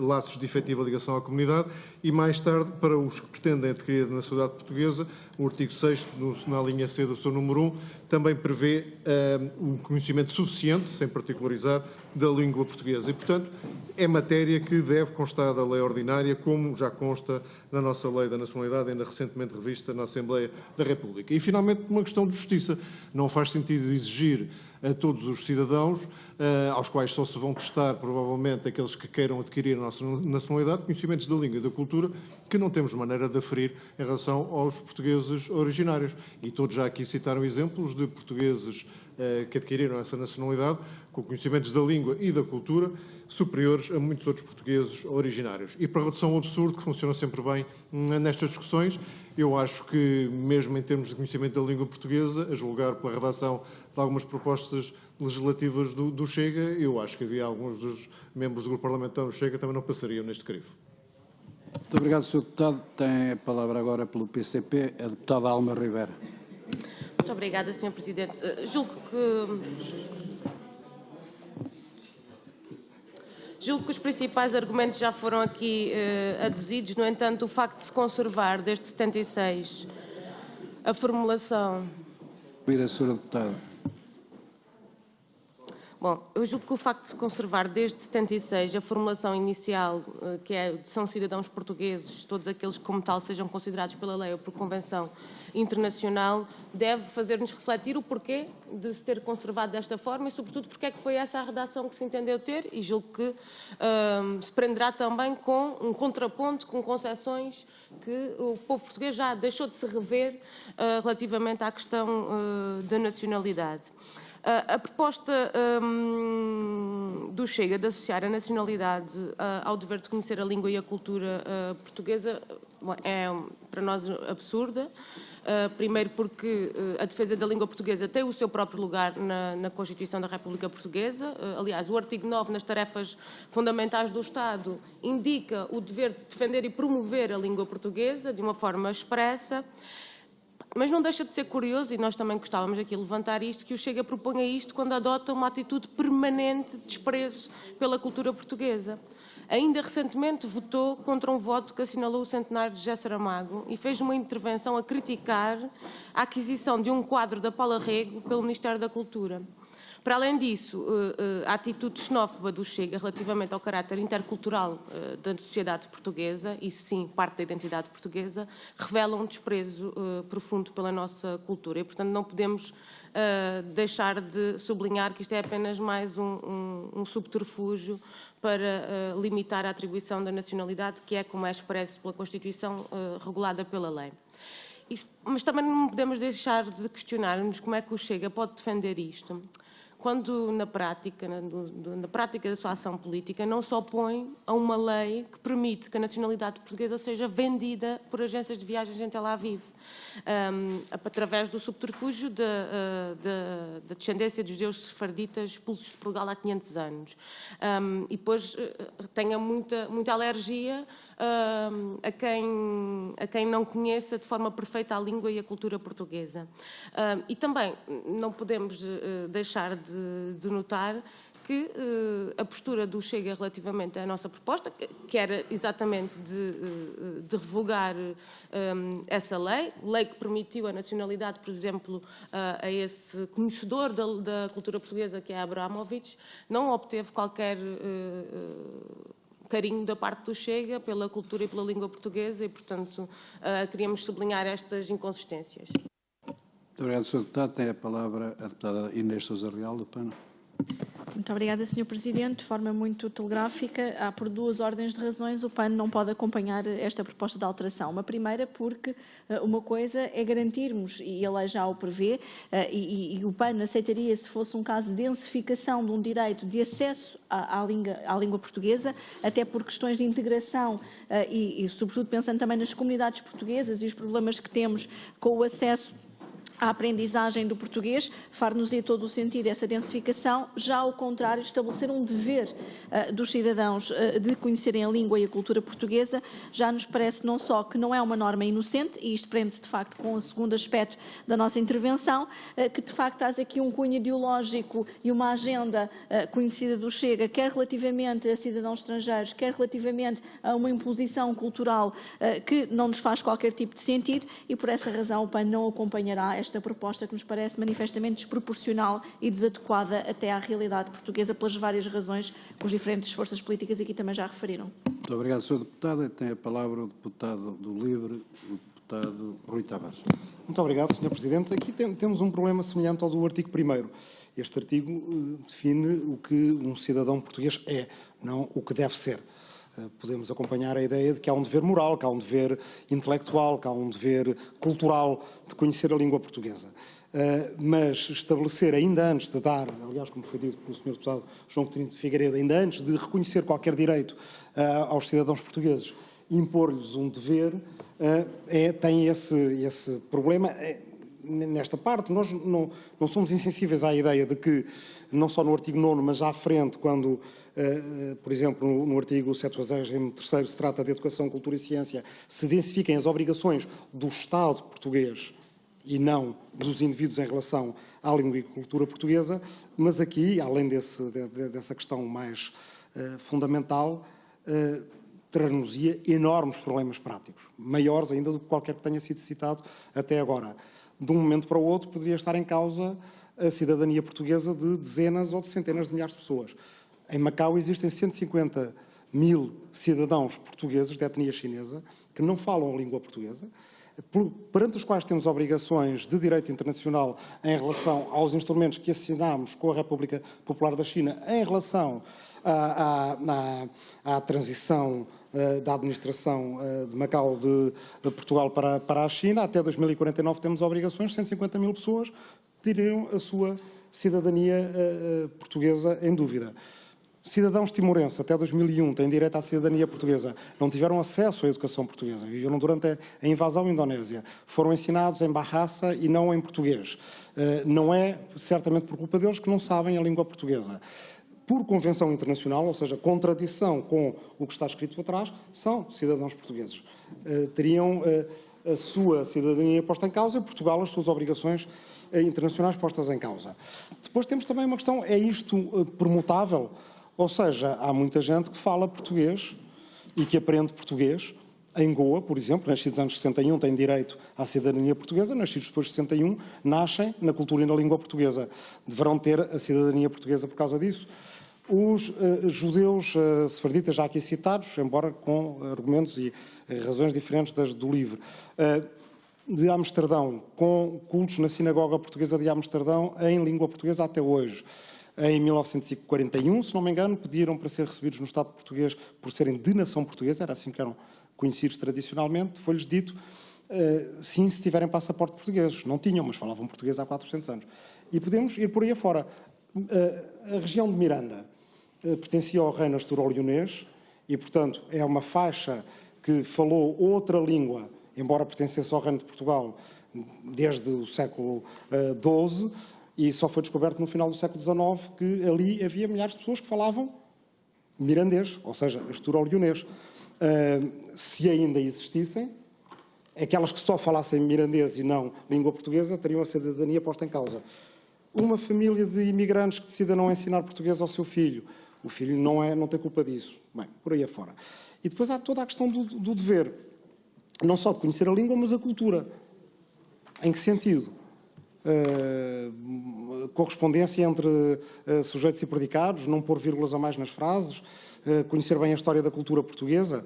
laços de efetiva ligação à comunidade e mais tarde, para os que pretendem adquirir a nacionalidade portuguesa, o artigo 6º, na linha C do seu número 1, também prevê um conhecimento suficiente, sem particularizar, da língua portuguesa. E, portanto, é matéria que deve constar da lei ordinária, como já consta na nossa lei da nacionalidade, ainda recentemente revista na Assembleia da República. E, finalmente, uma questão de justiça. Não faz sentido exigir a todos os cidadãos, aos quais só se vão testar, provavelmente, aqueles que queiram adquirir a nossa nacionalidade, conhecimentos da língua e da cultura, que não temos maneira de aferir em relação aos portugueses originários. E todos já aqui citaram exemplos de portugueses que adquiriram essa nacionalidade com conhecimentos da língua e da cultura superiores a muitos outros portugueses originários. E para redução ao absurdo, que funciona sempre bem nestas discussões, eu acho que, mesmo em termos de conhecimento da língua portuguesa, a julgar pela redação de algumas propostas legislativas do Chega, eu acho que havia alguns dos membros do grupo parlamentar do Chega que também não passariam neste crivo. Muito obrigado, Sr. Deputado. Tem a palavra agora pelo PCP a deputada Alma Ribeiro. Muito obrigada, Sr. Presidente. Julgo que os principais argumentos já foram aqui aduzidos. No entanto, o facto de se conservar desde 76 a formulação... Ouvir a Sra. Deputada. Bom, eu julgo que o facto de se conservar desde 76 a formulação inicial, que são cidadãos portugueses, todos aqueles que como tal sejam considerados pela lei ou por convenção internacional, deve fazer-nos refletir o porquê de se ter conservado desta forma e, sobretudo, porque é que foi essa a redação que se entendeu ter e julgo que se prenderá também com um contraponto, com concessões que o povo português já deixou de se rever relativamente à questão da nacionalidade. A proposta do Chega de associar a nacionalidade ao dever de conhecer a língua e a cultura portuguesa é, para nós, absurda. Primeiro porque a defesa da língua portuguesa tem o seu próprio lugar na Constituição da República Portuguesa. Aliás, o artigo 9, nas tarefas fundamentais do Estado, indica o dever de defender e promover a língua portuguesa de uma forma expressa. Mas não deixa de ser curioso, e nós também gostávamos aqui de levantar isto, que o Chega proponha isto quando adota uma atitude permanente de desprezo pela cultura portuguesa. Ainda recentemente votou contra um voto que assinalou o centenário de José Saramago e fez uma intervenção a criticar a aquisição de um quadro da Paula Rego pelo Ministério da Cultura. Para além disso, a atitude xenófoba do Chega relativamente ao caráter intercultural da sociedade portuguesa, isso sim, parte da identidade portuguesa, revela um desprezo profundo pela nossa cultura e, portanto, não podemos deixar de sublinhar que isto é apenas mais um subterfúgio para limitar a atribuição da nacionalidade, que é, como é expresso pela Constituição, regulada pela lei. Mas também não podemos deixar de questionar-nos como é que o Chega pode defender isto, quando na prática da sua ação política não se opõe a uma lei que permite que a nacionalidade portuguesa seja vendida por agências de viagens em Tel Aviv, através do subterfúgio da descendência de judeus sefarditas expulsos de Portugal há 500 anos. E depois tenha muita alergia a quem não conheça de forma perfeita a língua e a cultura portuguesa. E também não podemos deixar de notar que a postura do Chega relativamente à nossa proposta, que era exatamente de revogar essa lei que permitiu a nacionalidade, por exemplo, a esse conhecedor da cultura portuguesa, que é Abramovich, não obteve qualquer carinho da parte do Chega pela cultura e pela língua portuguesa e, portanto, queríamos sublinhar estas inconsistências. Muito obrigado, Sr. Deputado. Tem a palavra a deputada Inês Sousa Real, do PAN. Muito obrigada, Sr. Presidente. De forma muito telegráfica, há por duas ordens de razões o PAN não pode acompanhar esta proposta de alteração. Uma primeira porque uma coisa é garantirmos, e a lei já o prevê, e o PAN aceitaria se fosse um caso de densificação de um direito de acesso à língua portuguesa, até por questões de integração e sobretudo pensando também nas comunidades portuguesas e os problemas que temos com o acesso à aprendizagem do português, far-nos-ia todo o sentido essa densificação, já ao contrário, estabelecer um dever dos cidadãos de conhecerem a língua e a cultura portuguesa, já nos parece não só que não é uma norma inocente, e isto prende-se de facto com o segundo aspecto da nossa intervenção, que de facto traz aqui um cunho ideológico e uma agenda conhecida do Chega, quer relativamente a cidadãos estrangeiros, quer relativamente a uma imposição cultural que não nos faz qualquer tipo de sentido, e por essa razão o PAN não acompanhará esta proposta que nos parece manifestamente desproporcional e desadequada até à realidade portuguesa pelas várias razões que os diferentes forças políticas aqui também já referiram. Muito obrigado, Sr. Deputado. Tem a palavra o deputado do LIVRE, o deputado Rui Tavares. Muito obrigado, Sr. Presidente. Aqui temos um problema semelhante ao do artigo 1º. Este artigo define o que um cidadão português é, não o que deve ser. Podemos acompanhar a ideia de que há um dever moral, que há um dever intelectual, que há um dever cultural de conhecer a língua portuguesa. Mas estabelecer, ainda antes de dar, aliás, como foi dito pelo Sr. Deputado João Coutinho de Figueiredo, ainda antes de reconhecer qualquer direito aos cidadãos portugueses, impor-lhes um dever, tem esse problema. Nesta parte, nós não somos insensíveis à ideia de que, não só no artigo 9º, mas já à frente, quando, por exemplo, no artigo 73º se trata de educação, cultura e ciência, se densifiquem as obrigações do Estado português e não dos indivíduos em relação à língua e cultura portuguesa, mas aqui, além dessa questão mais fundamental, trazer-nos-ia enormes problemas práticos, maiores ainda do que qualquer que tenha sido citado até agora. De um momento para o outro, poderia estar em causa a cidadania portuguesa de dezenas ou de centenas de milhares de pessoas. Em Macau existem 150 mil cidadãos portugueses de etnia chinesa que não falam a língua portuguesa, perante os quais temos obrigações de direito internacional em relação aos instrumentos que assinámos com a República Popular da China em relação à transição da administração de Macau de Portugal para a China. Até 2049 temos obrigações, 150 mil pessoas teriam a sua cidadania portuguesa em dúvida. Cidadãos timorenses, até 2001, têm direito à cidadania portuguesa, não tiveram acesso à educação portuguesa, viveram durante a invasão indonésia, foram ensinados em Bahasa e não em português. Não é, certamente, por culpa deles que não sabem a língua portuguesa. Por convenção internacional, ou seja, contradição com o que está escrito atrás, são cidadãos portugueses. Teriam a sua cidadania posta em causa e Portugal as suas obrigações internacionais postas em causa. Depois temos também uma questão, é isto permutável? Ou seja, há muita gente que fala português e que aprende português. Em Goa, por exemplo, nascidos anos 61 têm direito à cidadania portuguesa, nascidos depois de 61 nascem na cultura e na língua portuguesa. Deverão ter a cidadania portuguesa por causa disso. Os judeus sefarditas já aqui citados, embora com argumentos e razões diferentes das do LIVRE, de Amsterdão, com cultos na sinagoga portuguesa de Amsterdão em língua portuguesa até hoje. Em 1941, se não me engano, pediram para ser recebidos no Estado português por serem de nação portuguesa, era assim que eram conhecidos tradicionalmente, foi-lhes dito, sim, se tiverem passaporte português. Não tinham, mas falavam português há 400 anos. E podemos ir por aí afora. A região de Miranda pertencia ao reino asturo-leonês e, portanto, é uma faixa que falou outra língua, embora pertencesse ao reino de Portugal, desde o século XII, e só foi descoberto no final do século XIX que ali havia milhares de pessoas que falavam mirandês, ou seja, asturo-leonês. Se ainda existissem, aquelas que só falassem mirandês e não língua portuguesa teriam a cidadania posta em causa. Uma família de imigrantes que decida não ensinar português ao seu filho, o filho não tem culpa disso. Bem, por aí afora. E depois há toda a questão do dever, não só de conhecer a língua, mas a cultura. Em que sentido? Correspondência entre sujeitos e predicados, não pôr vírgulas a mais nas frases, conhecer bem a história da cultura portuguesa.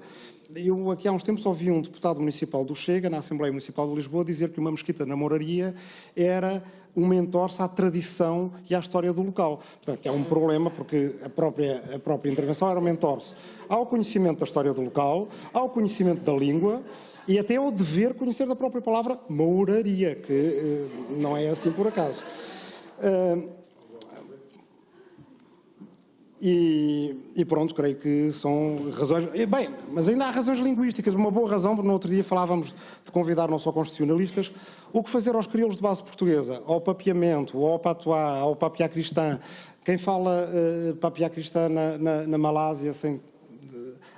Eu aqui há uns tempos ouvi um deputado municipal do Chega, na Assembleia Municipal de Lisboa, dizer que uma mesquita na Moraria era uma entorse à tradição e à história do local. Portanto, é um problema porque a própria intervenção era uma entorse ao conhecimento da história do local, ao conhecimento da língua e até ao dever conhecer da própria palavra mouraria, que não é assim por acaso. E pronto, creio que são razões... Bem, mas ainda há razões linguísticas. Uma boa razão, porque no outro dia falávamos de convidar não só constitucionalistas, o que fazer aos crioulos de base portuguesa, ao papiamento, ao patuá, ao papiá cristã. Quem fala papiá cristã na Malásia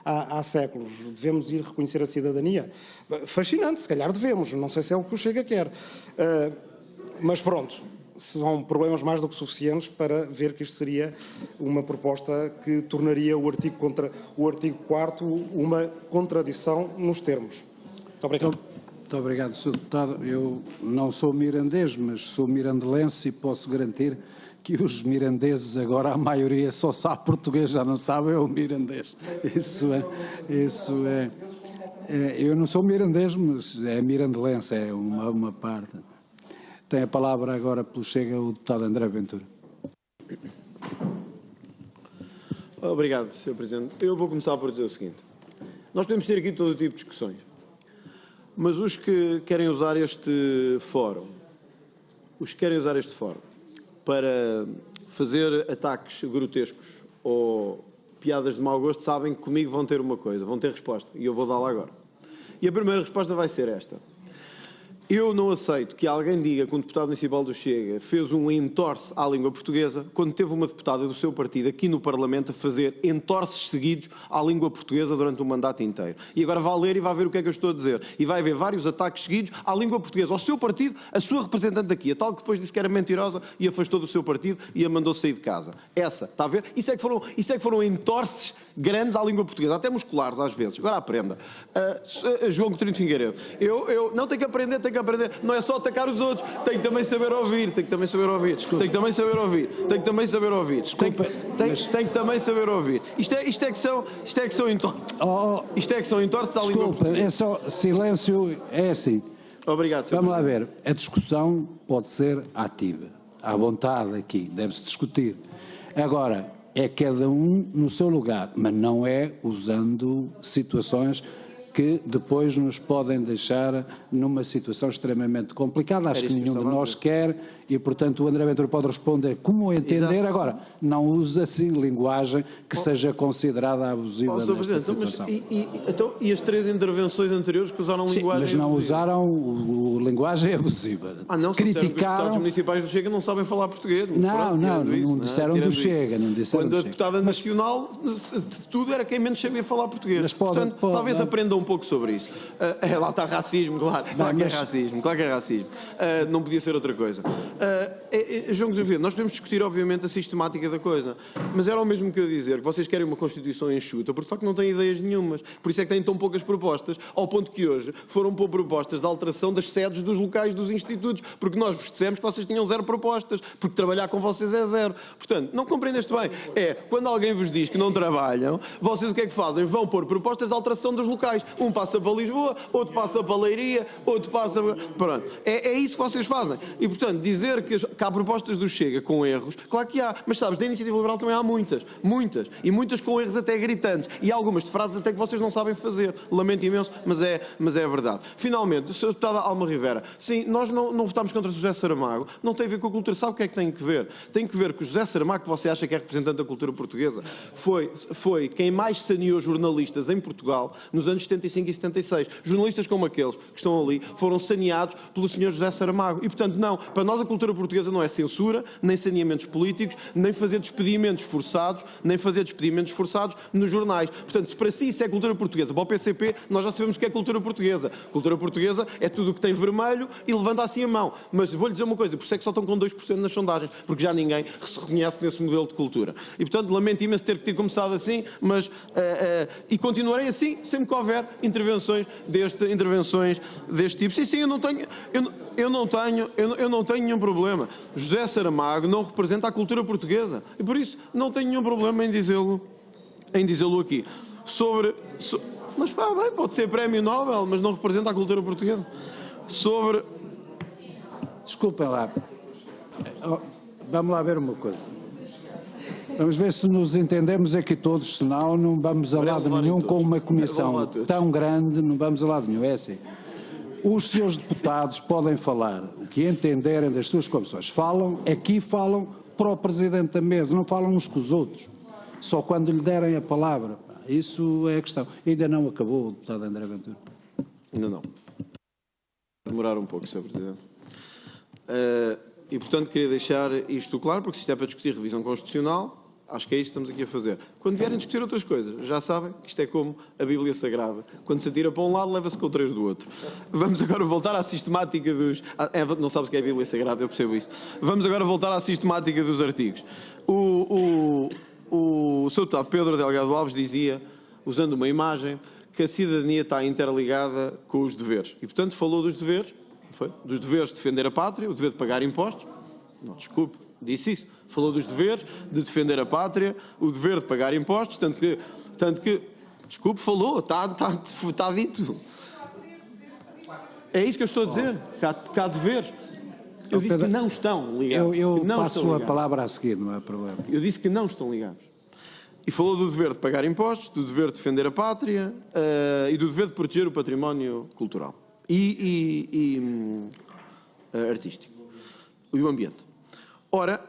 há séculos, devemos ir reconhecer a cidadania? Fascinante, se calhar devemos, não sei se é o que o Chega quer. Mas pronto. São problemas mais do que suficientes para ver que isto seria uma proposta que tornaria o artigo 4º uma contradição nos termos. Muito obrigado. Muito obrigado, Sr. Deputado. Eu não sou mirandês, mas sou mirandelense e posso garantir que os mirandeses agora, a maioria, só sabe português, já não sabe o mirandês. Isso é. Eu não sou mirandês, mas é mirandelense, é uma parte. Tem a palavra agora pelo Chega o deputado André Ventura. Obrigado, Sr. Presidente. Eu vou começar por dizer o seguinte. Nós podemos ter aqui todo tipo de discussões, mas os que querem usar este fórum, para fazer ataques grotescos ou piadas de mau gosto, sabem que comigo vão ter uma coisa, vão ter resposta, e eu vou dá-la agora. E a primeira resposta vai ser esta. Eu não aceito que alguém diga que um deputado municipal do Chega fez um entorce à língua portuguesa quando teve uma deputada do seu partido aqui no Parlamento a fazer entorces seguidos à língua portuguesa durante o mandato inteiro. E agora vai ler e vai ver o que é que eu estou a dizer. E vai ver vários ataques seguidos à língua portuguesa, ao seu partido, a sua representante aqui, a tal que depois disse que era mentirosa e afastou do seu partido e a mandou sair de casa. Essa, está a ver? Isso é que foram entorces grandes à língua portuguesa, até musculares às vezes. Agora aprenda. João Coutinho de Figueiredo. Eu não tenho que aprender. Não é só atacar os outros. Tenho que também saber ouvir. Tenho que também saber ouvir. Isto é que são entorces à língua portuguesa. É só silêncio, é assim. Obrigado, Sr. Vamos lá ver. A discussão pode ser ativa. À vontade aqui. Deve-se discutir. Agora, é cada um no seu lugar, mas não é usando situações que depois nos podem deixar numa situação extremamente complicada. Acho que nenhum de nós quer e, portanto, o André Ventura pode responder como entender. Exato. Agora, não usa assim linguagem que seja considerada abusiva nesta situação. E as 3 intervenções anteriores que usaram linguagem mas não abusiva? usaram linguagem abusiva. Não, criticaram. Que os deputados municipais do Chega não sabem falar português. Não disseram do Chega. Quando a deputada nacional, tudo era quem menos sabia falar português. Portanto, talvez aprendam um pouco sobre isso. Lá está racismo, claro. Claro que é racismo, claro que é racismo. Não podia ser outra coisa. João Gomes, nós podemos discutir, obviamente, a sistemática da coisa, mas era o mesmo que eu dizer, que vocês querem uma Constituição enxuta, porque de facto não têm ideias nenhumas. Por isso é que têm tão poucas propostas, ao ponto que hoje foram pôr propostas de alteração das sedes dos locais dos institutos, porque nós vos dissemos que vocês tinham 0 propostas, porque trabalhar com vocês é 0. Portanto, não compreendeste bem. Quando alguém vos diz que não trabalham, vocês o que é que fazem? Vão pôr propostas de alteração dos locais. Um passa para Lisboa, outro passa para Leiria, outro passa para... Pronto. É isso que vocês fazem. E, portanto, dizer que há propostas do Chega com erros, claro que há. Mas, sabes, da Iniciativa Liberal também há muitas. Muitas. E muitas com erros até gritantes. E algumas de frases até que vocês não sabem fazer. Lamento imenso, mas é verdade. Finalmente, Sr. Deputado Alma Rivera, sim, nós não votámos contra o José Saramago. Não tem a ver com a cultura. Sabe o que é que tem que ver? Tem que ver que o José Saramago, que você acha que é representante da cultura portuguesa, foi quem mais saneou jornalistas em Portugal nos anos 75 e 76. Jornalistas como aqueles que estão ali foram saneados pelo Sr. José Saramago. E, portanto, não, para nós a cultura portuguesa não é censura, nem saneamentos políticos, nem fazer despedimentos forçados, nos jornais. Portanto, se para si isso é cultura portuguesa, para o PCP, nós já sabemos o que é cultura portuguesa. Cultura portuguesa é tudo o que tem vermelho e levanta assim a mão. Mas vou-lhe dizer uma coisa, por isso é que só estão com 2% nas sondagens, porque já ninguém se reconhece nesse modelo de cultura. E, portanto, lamento imenso ter começado assim, mas e continuarei assim, sempre que houver intervenções deste tipo. Sim, eu não tenho nenhum problema. José Saramago não representa a cultura portuguesa e por isso não tenho nenhum problema em dizê-lo aqui. Mas bem, pode ser prémio Nobel, mas não representa a cultura portuguesa. Desculpem lá. Vamos lá ver uma coisa. Vamos ver se nos entendemos aqui todos, senão não vamos a lado nenhum com uma comissão tão grande, não vamos a lado nenhum. É assim. Os seus deputados podem falar o que entenderem das suas comissões. Falam para o Presidente da Mesa, não falam uns com os outros. Só quando lhe derem a palavra. Isso é a questão. Ainda não acabou o deputado André Ventura. Ainda não. Demorar um pouco, Sr. Presidente. E, portanto, queria deixar isto claro, porque se isto é para discutir revisão constitucional, acho que é isto que estamos aqui a fazer. Quando vierem discutir outras coisas, já sabem que isto é como a Bíblia Sagrada. Quando se atira para um lado, leva-se com 3 do outro. Vamos agora voltar à sistemática dos... não sabes o que é a Bíblia Sagrada, eu percebo isso. Vamos agora voltar à sistemática dos artigos. O Sr. Deputado Pedro Delgado Alves dizia, usando uma imagem, que a cidadania está interligada com os deveres. E, portanto, falou dos deveres, foi? Dos deveres de defender a pátria, o dever de pagar impostos. Não, desculpe, disse isso. Falou dos deveres de defender a pátria, o dever de pagar impostos, tanto que desculpe, falou, está dito. É isso que eu estou a dizer, que há deveres. Eu disse que não estão ligados. Eu passo a palavra a seguir, não há problema. Eu disse que não estão ligados. E falou do dever de pagar impostos, do dever de defender a pátria e do dever de proteger o património cultural e artístico e o ambiente. Ora,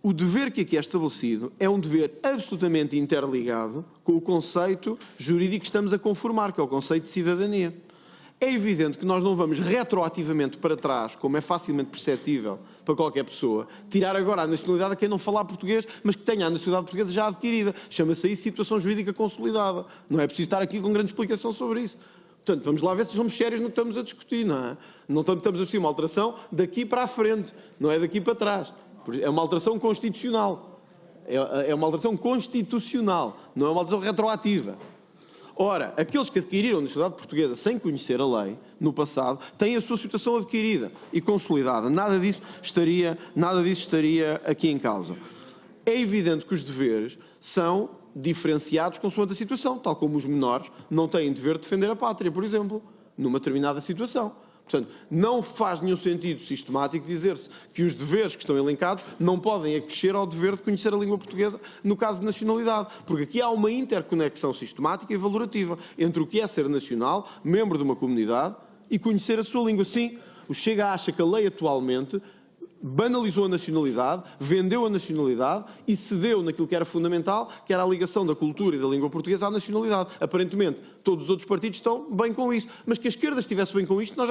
o dever que aqui é estabelecido é um dever absolutamente interligado com o conceito jurídico que estamos a conformar, que é o conceito de cidadania. É evidente que nós não vamos retroativamente para trás, como é facilmente perceptível para qualquer pessoa, tirar agora a nacionalidade a quem não falar português, mas que tenha a nacionalidade portuguesa já adquirida. Chama-se aí situação jurídica consolidada. Não é preciso estar aqui com grande explicação sobre isso. Portanto, vamos lá ver se somos sérios no que estamos a discutir, não é? Não estamos a discutir uma alteração daqui para a frente, não é daqui para trás. É uma alteração constitucional. É uma alteração constitucional, não é uma alteração retroativa. Ora, aqueles que adquiriram a nacionalidade portuguesa sem conhecer a lei, no passado, têm a sua situação adquirida e consolidada. Nada disso estaria aqui em causa. É evidente que os deveres são diferenciados consoante a situação, tal como os menores não têm dever de defender a pátria, por exemplo, numa determinada situação. Portanto, não faz nenhum sentido sistemático dizer-se que os deveres que estão elencados não podem acrescer ao dever de conhecer a língua portuguesa no caso de nacionalidade, porque aqui há uma interconexão sistemática e valorativa entre o que é ser nacional, membro de uma comunidade, e conhecer a sua língua. Sim, o Chega acha que a lei atualmente banalizou a nacionalidade, vendeu a nacionalidade e cedeu naquilo que era fundamental, que era a ligação da cultura e da língua portuguesa à nacionalidade. Aparentemente, todos os outros partidos estão bem com isso. Mas que a esquerda estivesse bem com isto, nós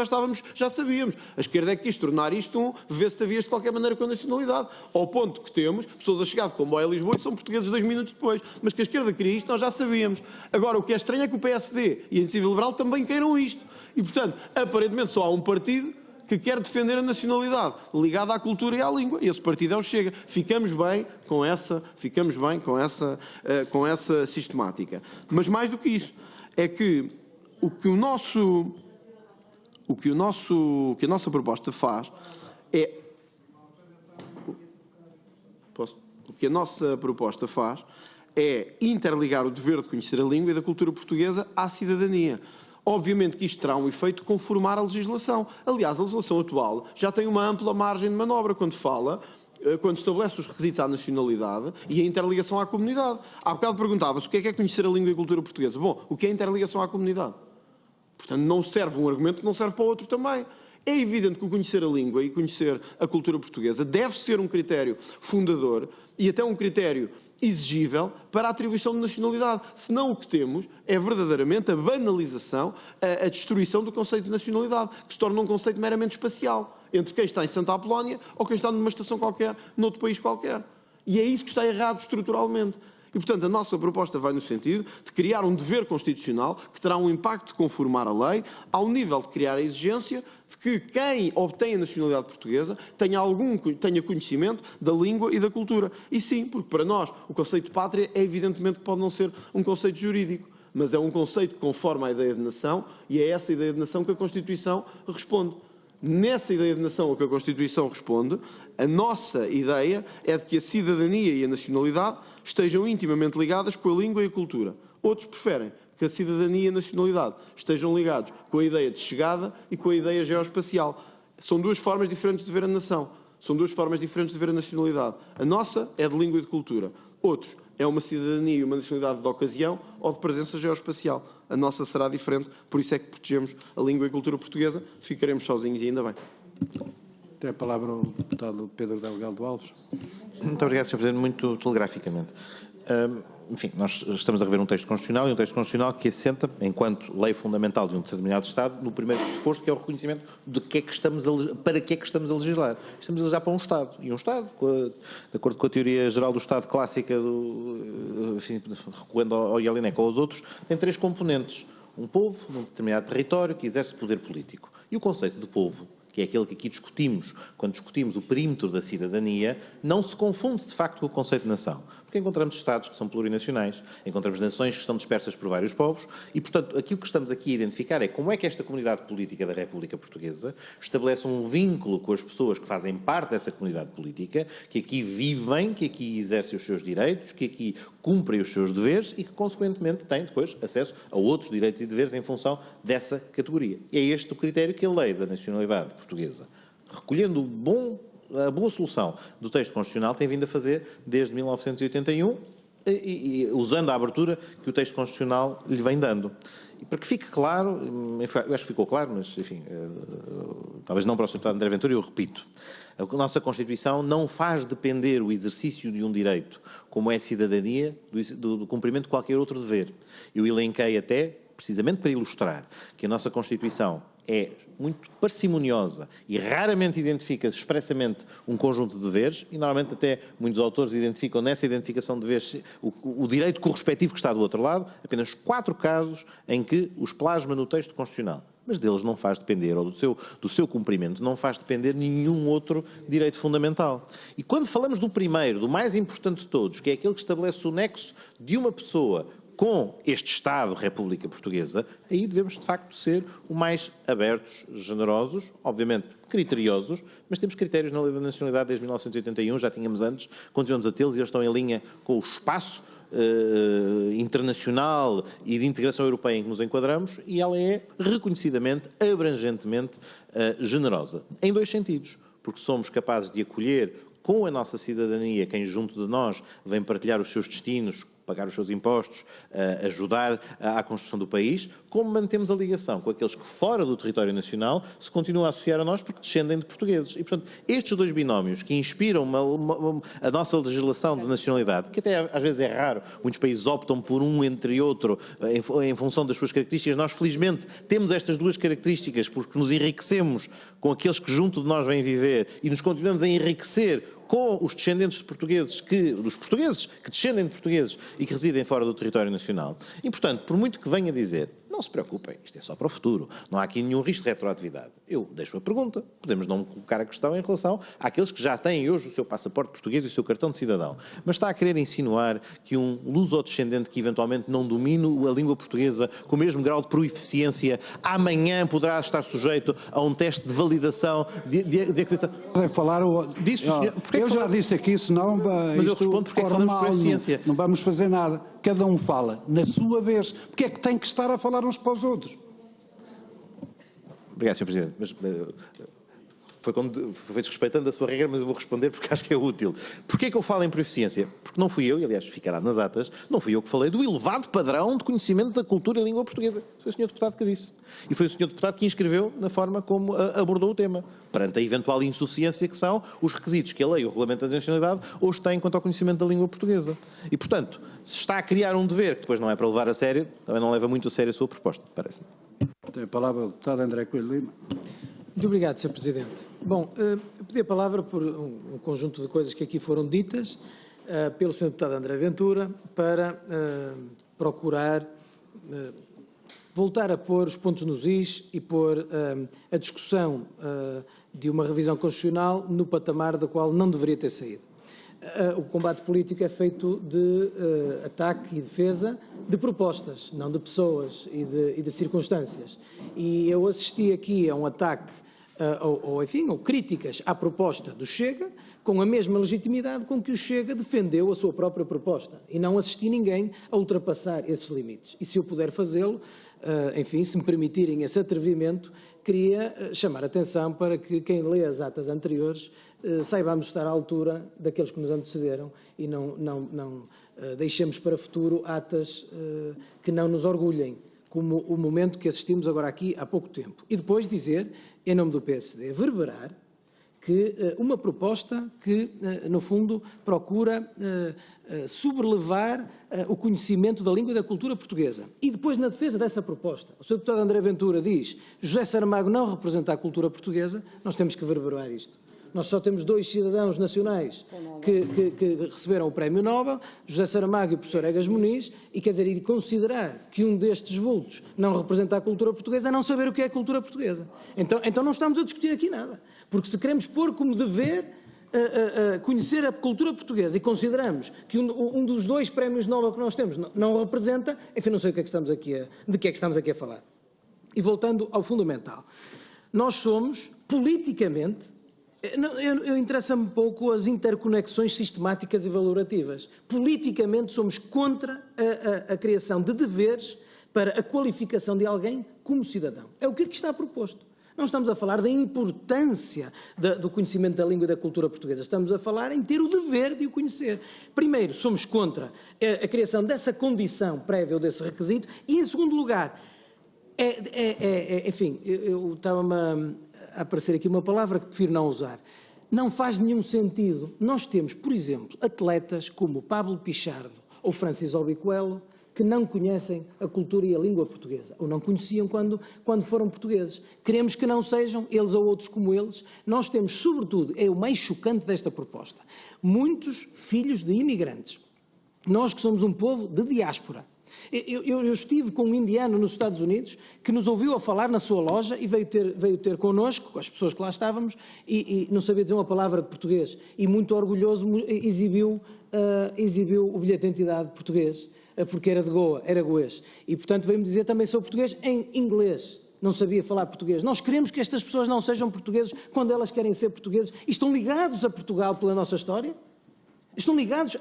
já sabíamos. A esquerda é que quis tornar isto um vê-se-te-avias de qualquer maneira com a nacionalidade. Ao ponto que temos pessoas a chegar de comboio a Lisboa e são portugueses 2 minutos depois. Mas que a esquerda queria isto, nós já sabíamos. Agora, o que é estranho é que o PSD e a Iniciativa Liberal também queiram isto. E, portanto, aparentemente só há um partido que quer defender a nacionalidade ligada à cultura e à língua. E esse partido é o Chega. Ficamos bem com essa sistemática. Mas mais do que isso, é que o que a nossa proposta faz é... O que a nossa proposta faz é interligar o dever de conhecer a língua e da cultura portuguesa à cidadania. Obviamente que isto terá um efeito de conformar a legislação. Aliás, a legislação atual já tem uma ampla margem de manobra quando estabelece os requisitos à nacionalidade e a interligação à comunidade. Há bocado perguntava-se o que é conhecer a língua e a cultura portuguesa. Bom, o que é interligação à comunidade? Portanto, não serve um argumento que não serve para o outro também. É evidente que o conhecer a língua e conhecer a cultura portuguesa deve ser um critério fundador e até um critério exigível para a atribuição de nacionalidade. Senão o que temos é verdadeiramente a banalização, a destruição do conceito de nacionalidade, que se torna um conceito meramente espacial, entre quem está em Santa Apolónia ou quem está numa estação qualquer, noutro país qualquer. E é isso que está errado estruturalmente. E, portanto, a nossa proposta vai no sentido de criar um dever constitucional que terá um impacto de conformar a lei ao nível de criar a exigência de que quem obtém a nacionalidade portuguesa tenha conhecimento da língua e da cultura. E sim, porque para nós o conceito de pátria é evidentemente que pode não ser um conceito jurídico, mas é um conceito que conforma a ideia de nação e é essa ideia de nação que a Constituição responde. Nessa ideia de nação a que a Constituição responde, a nossa ideia é de que a cidadania e a nacionalidade estejam intimamente ligadas com a língua e a cultura. Outros preferem que a cidadania e a nacionalidade estejam ligados com a ideia de chegada e com a ideia geoespacial. São duas formas diferentes de ver a nação. São duas formas diferentes de ver a nacionalidade. A nossa é de língua e de cultura. Outros é uma cidadania e uma nacionalidade de ocasião ou de presença geoespacial. A nossa será diferente, por isso é que protegemos a língua e a cultura portuguesa. Ficaremos sozinhos e ainda bem. Tem a palavra o deputado Pedro Delgado Alves. Muito obrigado, Sr. Presidente. Muito telegraficamente. Enfim, nós estamos a rever um texto constitucional e um texto constitucional que assenta, enquanto lei fundamental de um determinado Estado, no primeiro pressuposto, que é o reconhecimento de que é que para que é que estamos a legislar. Estamos a legislar para um Estado. E um Estado, de acordo com a teoria geral do Estado clássica, recuando ao Jelinek ou aos outros, tem 3 componentes. Um povo, num determinado território, que exerce poder político. E o conceito de povo, que é aquele que aqui discutimos, quando discutimos o perímetro da cidadania, não se confunde de facto com o conceito de nação. Porque encontramos Estados que são plurinacionais, encontramos nações que estão dispersas por vários povos e, portanto, aquilo que estamos aqui a identificar é como é que esta comunidade política da República Portuguesa estabelece um vínculo com as pessoas que fazem parte dessa comunidade política, que aqui vivem, que aqui exercem os seus direitos, que aqui cumprem os seus deveres e que, consequentemente, têm depois acesso a outros direitos e deveres em função dessa categoria. E é este o critério que a lei da nacionalidade portuguesa, recolhendo a boa solução do texto constitucional, tem vindo a fazer desde 1981 e usando a abertura que o texto constitucional lhe vem dando. E para que fique claro, eu acho que ficou claro, mas enfim, talvez não para o Sr. Deputado André Ventura, eu repito, a nossa Constituição não faz depender o exercício de um direito, como é a cidadania, do cumprimento de qualquer outro dever. Eu elenquei até, precisamente para ilustrar, que a nossa Constituição é muito parcimoniosa e raramente identifica expressamente um conjunto de deveres, e normalmente até muitos autores identificam nessa identificação de deveres o direito correspectivo que está do outro lado, apenas 4 casos em que os plasma no texto constitucional. Mas deles não faz depender, ou do seu cumprimento, não faz depender nenhum outro direito fundamental. E quando falamos do primeiro, do mais importante de todos, que é aquele que estabelece o nexo de uma pessoa com este Estado, República Portuguesa, aí devemos de facto ser o mais abertos, generosos, obviamente criteriosos, mas temos critérios na Lei da Nacionalidade desde 1981, já tínhamos antes, continuamos a tê-los e eles estão em linha com o espaço internacional e de integração europeia em que nos enquadramos, e ela é reconhecidamente, abrangentemente generosa, em 2 sentidos, porque somos capazes de acolher com a nossa cidadania quem junto de nós vem partilhar os seus destinos pagar os seus impostos, ajudar à construção do país, como mantemos a ligação com aqueles que fora do território nacional se continuam a associar a nós porque descendem de portugueses. E, portanto, estes dois binómios que inspiram a nossa legislação de nacionalidade, que até às vezes é raro, muitos países optam por um entre outro em função das suas características, nós felizmente temos estas duas características porque nos enriquecemos com aqueles que junto de nós vêm viver e nos continuamos a enriquecer com os descendentes de portugueses, dos portugueses que descendem de portugueses e que residem fora do território nacional. E, portanto, por muito que venha dizer, não se preocupem, isto é só para o futuro, não há aqui nenhum risco de retroatividade. Eu deixo a pergunta, podemos não colocar a questão em relação àqueles que já têm hoje o seu passaporte português e o seu cartão de cidadão, mas está a querer insinuar que um luso-descendente que eventualmente não domine a língua portuguesa com o mesmo grau de proeficiência, amanhã poderá estar sujeito a um teste de validação de aquisição. Podem falar Disse o senhor, eu já disse aqui, senão mas eu respondo porque é que falamos por eficiência. Não vamos fazer nada. Cada um fala na sua vez. Porque é que tem que estar a falar uns para os outros? Obrigado, Sr. Presidente. Mas foi desrespeitando a sua regra, mas eu vou responder porque acho que é útil. Porquê é que eu falo em proeficiência? Porque não fui eu, e aliás ficará nas atas, não fui eu que falei do elevado padrão de conhecimento da cultura e língua portuguesa. Foi o Sr. Deputado que disse. E foi o Sr. Deputado que inscreveu na forma como abordou o tema, perante a eventual insuficiência que são os requisitos que a lei e o regulamento da nacionalidade hoje têm quanto ao conhecimento da língua portuguesa. E, portanto, se está a criar um dever que depois não é para levar a sério, também não leva muito a sério a sua proposta, parece-me. Tem a palavra o deputado André Coelho Lima. Muito obrigado, Sr. Presidente. Bom, eu pedi a palavra por um conjunto de coisas que aqui foram ditas pelo Sr. Deputado André Ventura para procurar voltar a pôr os pontos nos is e pôr a discussão de uma revisão constitucional no patamar da qual não deveria ter saído. O combate político é feito de ataque e defesa de propostas, não de pessoas e de circunstâncias. E eu assisti aqui a um ataque, ou críticas à proposta do Chega, com a mesma legitimidade com que o Chega defendeu a sua própria proposta. E não assisti ninguém a ultrapassar esses limites. E se eu puder fazê-lo, enfim, se me permitirem esse atrevimento, queria chamar a atenção para que quem lê as atas anteriores saibamos estar à altura daqueles que nos antecederam e não deixemos para o futuro atas que não nos orgulhem, como o momento que assistimos agora aqui há pouco tempo. E depois dizer, em nome do PSD, verberar que uma proposta que, no fundo, procura sobrelevar o conhecimento da língua e da cultura portuguesa. E depois, na defesa dessa proposta, o Sr. Deputado André Ventura diz José Saramago não representa a cultura portuguesa, nós temos que verberar isto. Nós só temos 2 cidadãos nacionais que receberam o Prémio Nobel, José Saramago e o professor Egas Muniz, e quer dizer, e considerar que um destes vultos não representa a cultura portuguesa é não saber o que é a cultura portuguesa. Então não estamos a discutir aqui nada, porque se queremos pôr como dever conhecer a cultura portuguesa e consideramos que um dos 2 prémios Nobel que nós temos não representa, enfim, não sei de que é que estamos aqui a falar. E voltando ao fundamental, nós somos, politicamente, eu interessa-me pouco as interconexões sistemáticas e valorativas. Politicamente somos contra a criação de deveres para a qualificação de alguém como cidadão. É o que aqui está proposto. Não estamos a falar da importância do conhecimento da língua e da cultura portuguesa. Estamos a falar em ter o dever de o conhecer. Primeiro, somos contra a criação dessa condição prévia ou desse requisito. E, em segundo lugar, enfim, eu estava-me a aparecer aqui uma palavra que prefiro não usar. Não faz nenhum sentido. Nós temos, por exemplo, atletas como Pablo Pichardo ou Francis Obiquelo que não conhecem a cultura e a língua portuguesa, ou não conheciam quando foram portugueses. Queremos que não sejam eles ou outros como eles. Nós temos, sobretudo, é o mais chocante desta proposta, muitos filhos de imigrantes. Nós que somos um povo de diáspora. Eu estive com um indiano nos Estados Unidos que nos ouviu a falar na sua loja e veio ter connosco, com as pessoas que lá estávamos, e não sabia dizer uma palavra de português. E muito orgulhoso exibiu o bilhete de identidade português, porque era de Goa, era goês. E, portanto, veio-me dizer também sou português em inglês. Não sabia falar português. Nós queremos que estas pessoas não sejam portugueses quando elas querem ser portugueses e estão ligados a Portugal pela nossa história. Estão ligados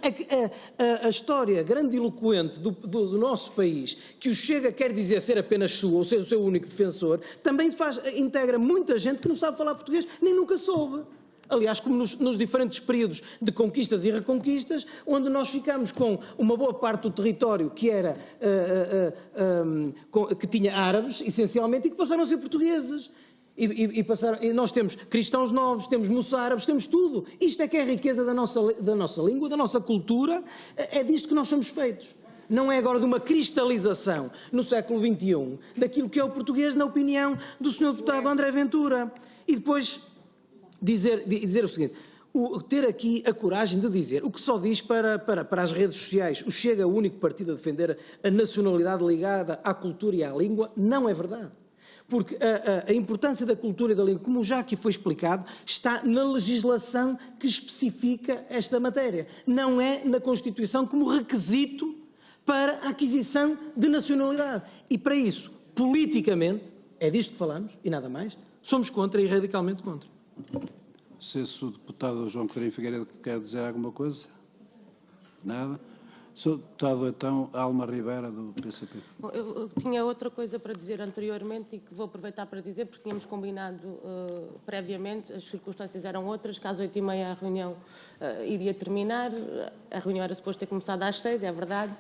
a história grandiloquente do nosso país, que o Chega quer dizer ser apenas sua, ou ser o seu único defensor, também integra muita gente que não sabe falar português, nem nunca soube. Aliás, como nos diferentes períodos de conquistas e reconquistas, onde nós ficamos com uma boa parte do território que era que tinha árabes, essencialmente, e que passaram a ser portugueses. E nós temos cristãos novos, temos moçárabes, temos tudo. Isto é que é a riqueza da nossa língua, da nossa cultura, é disto que nós somos feitos. Não é agora de uma cristalização no século XXI daquilo que é o português, na opinião do Sr. Deputado André Ventura. E depois dizer o seguinte, ter aqui a coragem de dizer o que só diz para as redes sociais, o Chega é o único partido a defender a nacionalidade ligada à cultura e à língua, não é verdade. Porque a importância da cultura e da língua, como já aqui foi explicado, está na legislação que especifica esta matéria. Não é na Constituição como requisito para a aquisição de nacionalidade. E para isso, politicamente, é disto que falamos, e nada mais, somos contra e radicalmente contra. Se o deputado João Coutinho Figueiredo quer dizer alguma coisa? Nada? Sr. Deputado, então, Alma Ribeira, do PCP. Bom, eu tinha outra coisa para dizer anteriormente e que vou aproveitar para dizer, porque tínhamos combinado previamente, as circunstâncias eram outras, que às 8h30 a reunião iria terminar, a reunião era suposto ter começado às 6h, é verdade,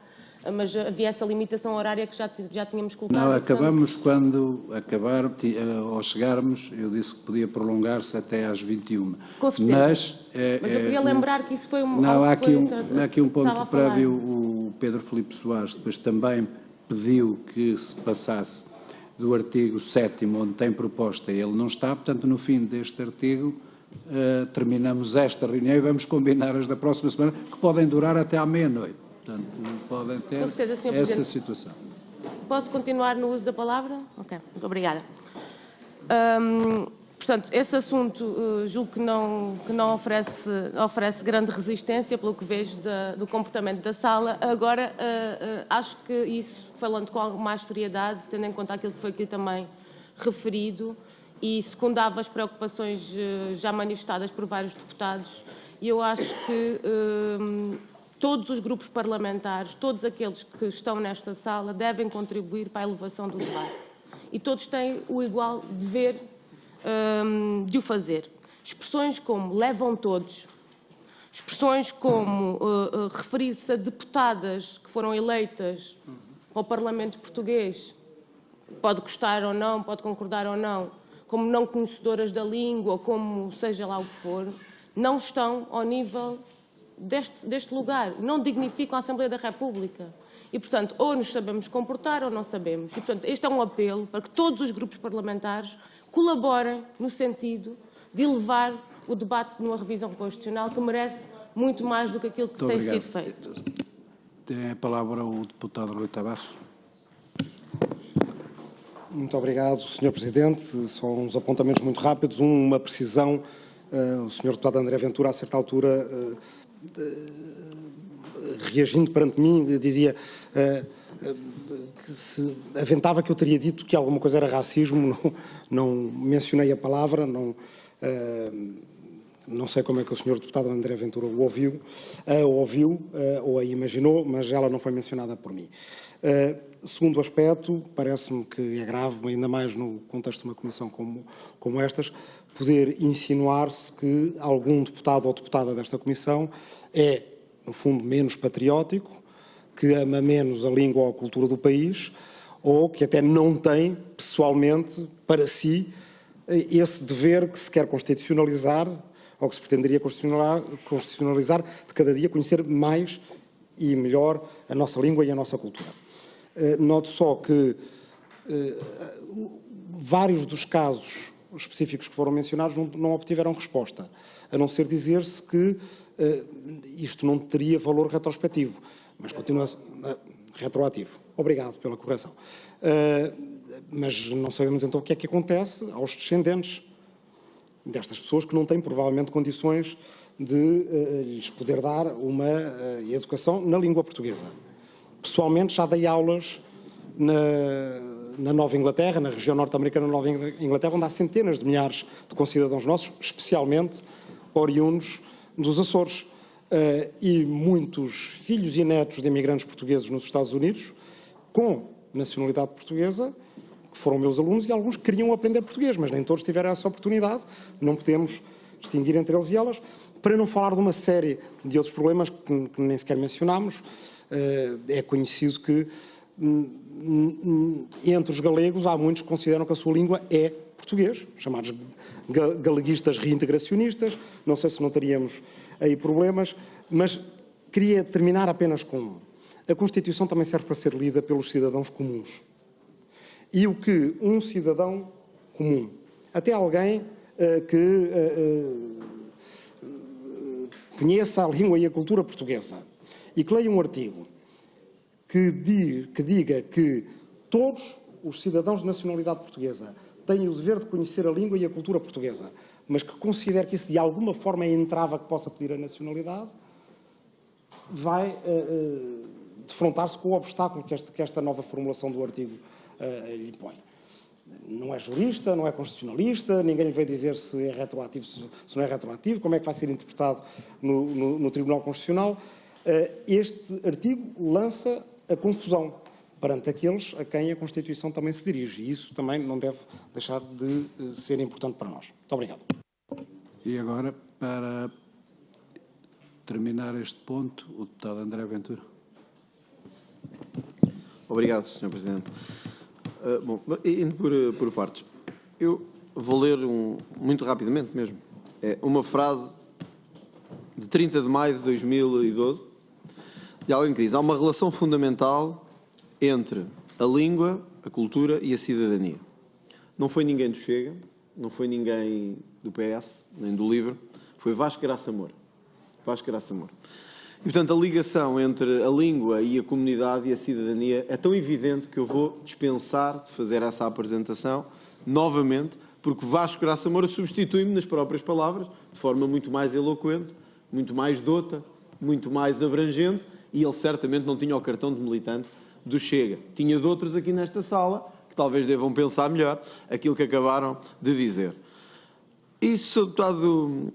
mas havia essa limitação horária que já tínhamos colocado. Não, acabamos quando acabar, ao chegarmos, eu disse que podia prolongar-se até às 21h. Com certeza. Mas eu queria lembrar que isso foi Não, há aqui um ponto prévio. O Pedro Filipe Soares depois também pediu que se passasse do artigo 7º, onde tem proposta, ele não está, portanto, no fim deste artigo, terminamos esta reunião e vamos combinar as da próxima semana, que podem durar até à meia-noite. Portanto, podem ter essa situação. Posso continuar no uso da palavra? Ok, obrigada. Portanto, esse assunto julgo que não oferece grande resistência, pelo que vejo do comportamento da sala. Agora, acho que isso, falando com alguma mais seriedade, tendo em conta aquilo que foi aqui também referido, e secundava as preocupações já manifestadas por vários deputados, e eu acho que todos os grupos parlamentares, todos aqueles que estão nesta sala, devem contribuir para a elevação do debate. E todos têm o igual dever de o fazer. Expressões como levam todos, expressões como referir-se a deputadas que foram eleitas ao Parlamento português, pode gostar ou não, pode concordar ou não, como não conhecedoras da língua, como seja lá o que for, não estão ao nível deste lugar, não dignificam a Assembleia da República. E, portanto, ou nos sabemos comportar ou não sabemos. E, portanto, este é um apelo para que todos os grupos parlamentares colaborem no sentido de elevar o debate numa revisão constitucional que merece muito mais do que aquilo que tem sido feito. Tem a palavra o deputado Rui Tavares. Muito obrigado, Sr. Presidente. Só uns apontamentos muito rápidos. Uma precisão. O Sr. deputado André Ventura, a certa altura, reagindo perante mim, dizia que se aventava que eu teria dito que alguma coisa era racismo, não mencionei a palavra, não sei como é que o Sr. deputado André Ventura o ouviu, ou a imaginou, mas ela não foi mencionada por mim. Segundo aspecto, parece-me que é grave, ainda mais no contexto de uma comissão como estas, poder insinuar-se que algum deputado ou deputada desta comissão é, no fundo, menos patriótico, que ama menos a língua ou a cultura do país, ou que até não tem, pessoalmente, para si, esse dever que se quer constitucionalizar, ou que se pretenderia constitucionalizar, de cada dia conhecer mais e melhor a nossa língua e a nossa cultura. Noto só que vários dos casos específicos que foram mencionados não obtiveram resposta, a não ser dizer-se que isto não teria valor retrospectivo, mas continua retroativo. Obrigado pela correção. Mas não sabemos então o que é que acontece aos descendentes destas pessoas que não têm provavelmente condições de lhes poder dar uma educação na língua portuguesa. Pessoalmente já dei aulas na Nova Inglaterra, na região norte-americana da Nova Inglaterra, onde há centenas de milhares de concidadãos nossos, especialmente oriundos dos Açores. E muitos filhos e netos de imigrantes portugueses nos Estados Unidos, com nacionalidade portuguesa, que foram meus alunos, e alguns queriam aprender português, mas nem todos tiveram essa oportunidade. Não podemos distinguir entre eles e elas, para não falar de uma série de outros problemas que nem sequer mencionámos. É conhecido que entre os galegos há muitos que consideram que a sua língua é português, chamados galeguistas reintegracionistas. Não sei se não teríamos aí problemas, mas queria terminar apenas com a Constituição também serve para ser lida pelos cidadãos comuns. E o que um cidadão comum, até alguém que conheça a língua e a cultura portuguesa e que leia um artigo que diga que todos os cidadãos de nacionalidade portuguesa têm o dever de conhecer a língua e a cultura portuguesa, mas que considere que isso de alguma forma é entrave a que possa pedir a nacionalidade, vai defrontar-se com o obstáculo que esta nova formulação do artigo lhe põe. Não é jurista, não é constitucionalista, ninguém lhe veio dizer se é retroativo, se não é retroativo, como é que vai ser interpretado no Tribunal Constitucional. Este artigo lança a confusão perante aqueles a quem a Constituição também se dirige, e isso também não deve deixar de ser importante para nós. Muito obrigado. E agora, para terminar este ponto, o deputado André Ventura. Obrigado, Sr. Presidente. Bom, indo por partes, eu vou ler muito rapidamente mesmo, uma frase de 30 de maio de 2012, de alguém que diz: há uma relação fundamental entre a língua, a cultura e a cidadania. Não foi ninguém do Chega, não foi ninguém do PS, nem do LIVRE, foi Vasco Graça Moura. Vasco Graça Moura. E, portanto, a ligação entre a língua e a comunidade e a cidadania é tão evidente que eu vou dispensar de fazer essa apresentação novamente, porque Vasco Graça Moura substitui-me nas próprias palavras, de forma muito mais eloquente, muito mais dota, muito mais abrangente, e ele certamente não tinha o cartão de militante do Chega. Tinha de outros aqui nesta sala que talvez devam pensar melhor aquilo que acabaram de dizer. E, Sr. Deputado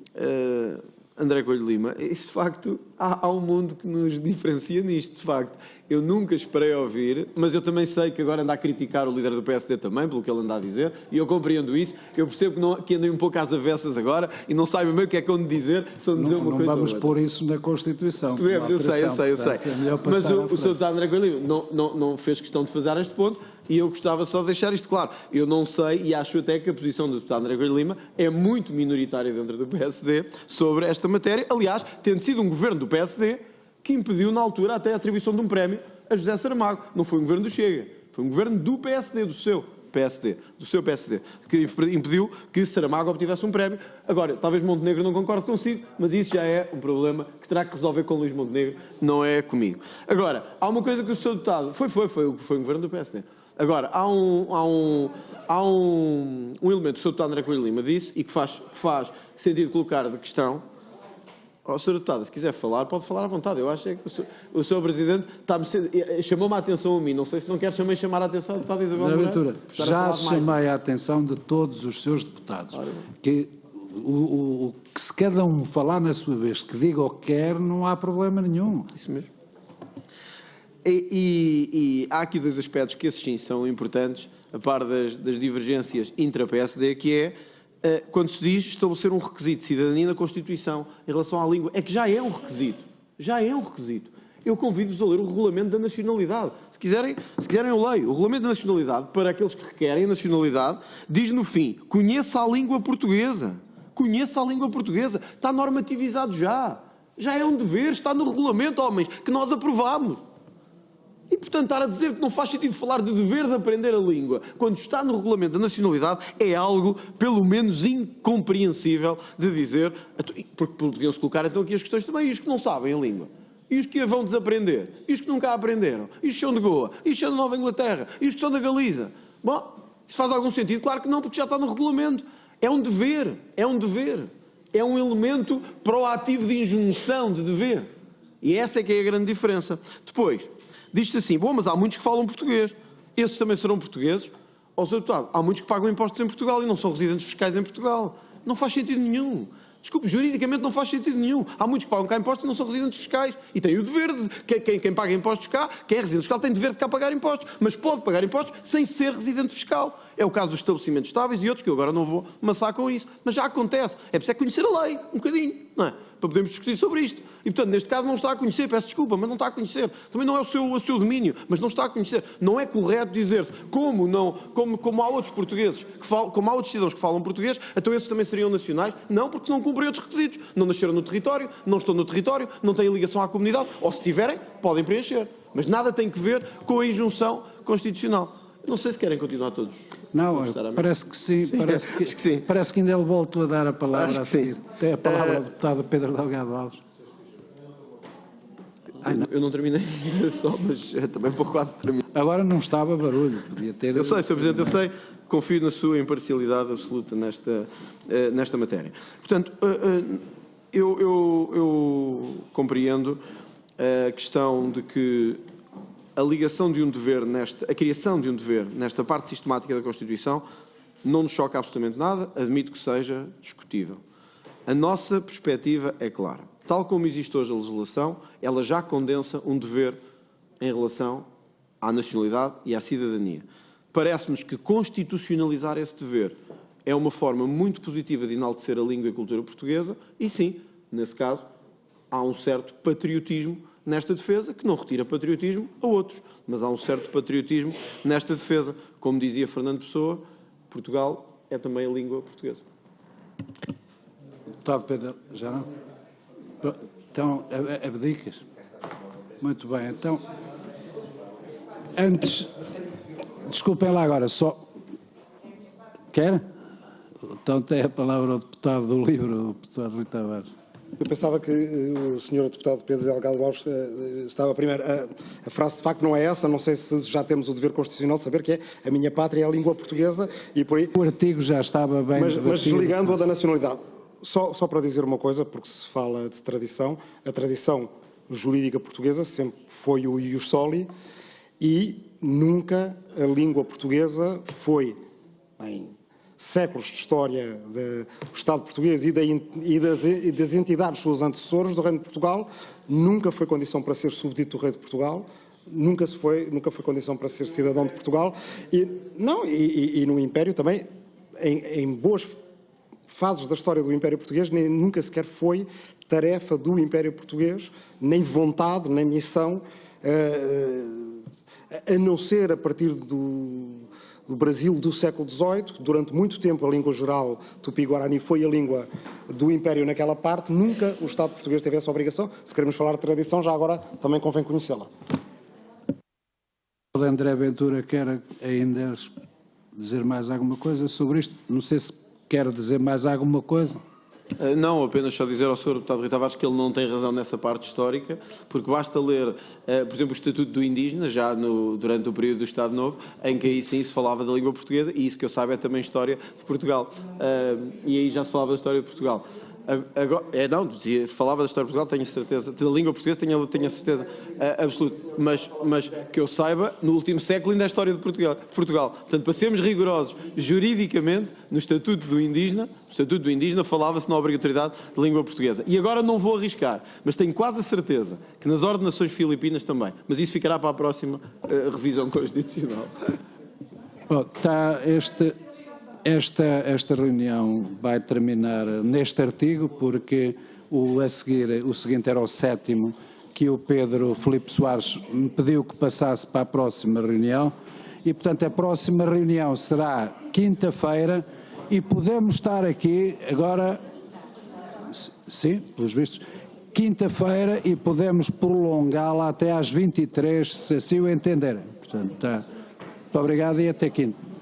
André Coelho Lima, de facto, há um mundo que nos diferencia nisto, de facto. Eu nunca esperei ouvir, mas eu também sei que agora anda a criticar o líder do PSD também, pelo que ele anda a dizer, e eu compreendo isso. Eu percebo que andem um pouco às avessas agora e não saibam bem o que é que onde dizer, só dizer uma coisa. Não vamos pôr isso na Constituição. Eu sei. Mas o Sr. Deputado André Coelho Lima não fez questão de fazer este ponto, e eu gostava só de deixar isto claro. Eu não sei, e acho até que a posição do deputado André Coelho Lima é muito minoritária dentro do PSD sobre esta matéria. Aliás, tendo sido um governo do PSD que impediu, na altura, até a atribuição de um prémio a José Saramago. Não foi um governo do Chega, foi um governo do PSD, do seu PSD, que impediu que Saramago obtivesse um prémio. Agora, talvez Montenegro não concorde consigo, mas isso já é um problema que terá que resolver com Luís Montenegro, não é comigo. Agora, há uma coisa que o Sr. Deputado... Foi um governo do PSD. Agora, há um elemento que o Sr. Deputado André Coelho Lima disse e que faz sentido colocar de questão. Sr. Deputado, se quiser falar, pode falar à vontade. Eu acho que o Sr. Presidente chamou-me a atenção a mim. Não sei se não quer também chamar a atenção ao deputado Isabel André Moreira. Ventura, já chamei a atenção de todos os seus deputados. Que que se cada um falar na sua vez, que diga o que quer, não há problema nenhum. Isso mesmo. E há aqui dois aspectos que, esses sim, são importantes, a par das divergências intra-PSD, que é quando se diz estabelecer um requisito de cidadania na Constituição em relação à língua. É que já é um requisito. Já é um requisito. Eu convido-vos a ler o Regulamento da Nacionalidade. Se quiserem eu leio. O Regulamento da Nacionalidade, para aqueles que requerem a nacionalidade, diz no fim: conheça a língua portuguesa. Conheça a língua portuguesa. Está normativizado já. Já é um dever. Está no Regulamento, homens, que nós aprovámos. E, portanto, estar a dizer que não faz sentido falar de dever de aprender a língua quando está no Regulamento da Nacionalidade é algo, pelo menos, incompreensível de dizer, porque podiam-se colocar então aqui as questões também, e os que não sabem a língua, e os que a vão desaprender, e os que nunca a aprenderam, e os que são de Goa, e os que são da Nova Inglaterra, e os que são da Galiza. Bom, isso faz algum sentido? Claro que não, porque já está no Regulamento. É um dever, é um dever. É um elemento proativo de injunção, de dever. E essa é que é a grande diferença. Depois, diz-se assim: bom, mas há muitos que falam português. Esses também serão portugueses? Ó, Sr. Deputado, há muitos que pagam impostos em Portugal e não são residentes fiscais em Portugal. Não faz sentido nenhum. Desculpe, juridicamente não faz sentido nenhum. Há muitos que pagam cá impostos e não são residentes fiscais. E têm o dever de... Quem paga impostos cá, quem é residente fiscal, tem o dever de cá pagar impostos. Mas pode pagar impostos sem ser residente fiscal. É o caso dos estabelecimentos estáveis e outros, que eu agora não vou maçar com isso. Mas já acontece. É preciso conhecer a lei, um bocadinho, não é? Para podermos discutir sobre isto. E, portanto, neste caso não está a conhecer, peço desculpa, mas não está a conhecer. Também não é o seu domínio, mas não está a conhecer. Não é correto dizer-se, como há outros portugueses, como há outros cidadãos que falam português, então esses também seriam nacionais? Não, porque não cumprem outros requisitos. Não nasceram no território, não estão no território, não têm ligação à comunidade, ou se tiverem, podem preencher. Mas nada tem que ver com a injunção constitucional. Não sei se querem continuar todos. Não, parece que sim. Parece que, acho que sim. Parece que ainda lhe volto a dar a palavra Acho a que seguir. sim. Tem a palavra ao deputado Pedro Delgado Alves. Eu não terminei só, mas também vou quase terminar. Agora não estava barulho, podia ter... Eu sei, Sr. Presidente, eu sei, confio na sua imparcialidade absoluta nesta matéria. Portanto, eu compreendo a questão de que a ligação de um dever, a criação de um dever nesta parte sistemática da Constituição não nos choca absolutamente nada, admito que seja discutível. A nossa perspectiva é clara. Tal como existe hoje a legislação, ela já condensa um dever em relação à nacionalidade e à cidadania. Parece-nos que constitucionalizar esse dever é uma forma muito positiva de enaltecer a língua e a cultura portuguesa e, sim, nesse caso, há um certo patriotismo nesta defesa, que não retira patriotismo a outros, mas há um certo patriotismo nesta defesa. Como dizia Fernando Pessoa, Portugal é também a língua portuguesa. Deputado Pedro, já não? Então, abdicas? Muito bem, então... Antes... Desculpem lá agora, só... Quer? Então tem a palavra o deputado do LIVRE, o deputado Rui Tavares. Eu pensava que o senhor deputado Pedro Delgado Alves estava primeiro. A frase de facto não é essa, não sei se já temos o dever constitucional de saber que é a minha pátria é a língua portuguesa e por aí... O artigo já estava bem debatido. Mas desligando-a da nacionalidade. Só para dizer uma coisa, porque se fala de tradição, a tradição jurídica portuguesa sempre foi o ius soli e nunca a língua portuguesa foi, em séculos de história do Estado português e das entidades suas antecessoras do Reino de Portugal, nunca foi condição para ser súbdito do Rei de Portugal, nunca foi condição para ser cidadão de Portugal e no Império também, em boas fases da história do Império Português, nunca sequer foi tarefa do Império Português, nem vontade, nem missão, a não ser a partir do Brasil do século XVIII, durante muito tempo a língua geral tupi-guarani foi a língua do Império naquela parte, nunca o Estado português teve essa obrigação. Se queremos falar de tradição, já agora também convém conhecê-la. O André Ventura quer ainda dizer mais alguma coisa sobre isto? Não sei se quer dizer mais alguma coisa. Não, apenas só dizer ao Sr. Deputado Rui Tavares que ele não tem razão nessa parte histórica, porque basta ler, por exemplo, o Estatuto do Indígena, já durante o período do Estado Novo, em que aí sim se falava da língua portuguesa, e isso que eu saiba é também história de Portugal. E aí já se falava da história de Portugal. Agora, falava da história de Portugal, tenho certeza, da língua portuguesa tenho a certeza absoluta, mas que eu saiba, no último século ainda é a história de Portugal. Portanto, para sermos rigorosos juridicamente, no Estatuto do Indígena falava-se na obrigatoriedade da língua portuguesa. E agora não vou arriscar, mas tenho quase a certeza que nas ordenações filipinas também, mas isso ficará para a próxima revisão constitucional. Bom, Esta reunião vai terminar neste artigo, porque o seguinte era o 7º, que o Pedro Filipe Soares me pediu que passasse para a próxima reunião, e, portanto, a próxima reunião será quinta-feira, e podemos estar aqui agora, sim, pelos vistos, quinta-feira, e podemos prolongá-la até às 23, se assim o entenderem. Portanto, muito obrigado e até quinta.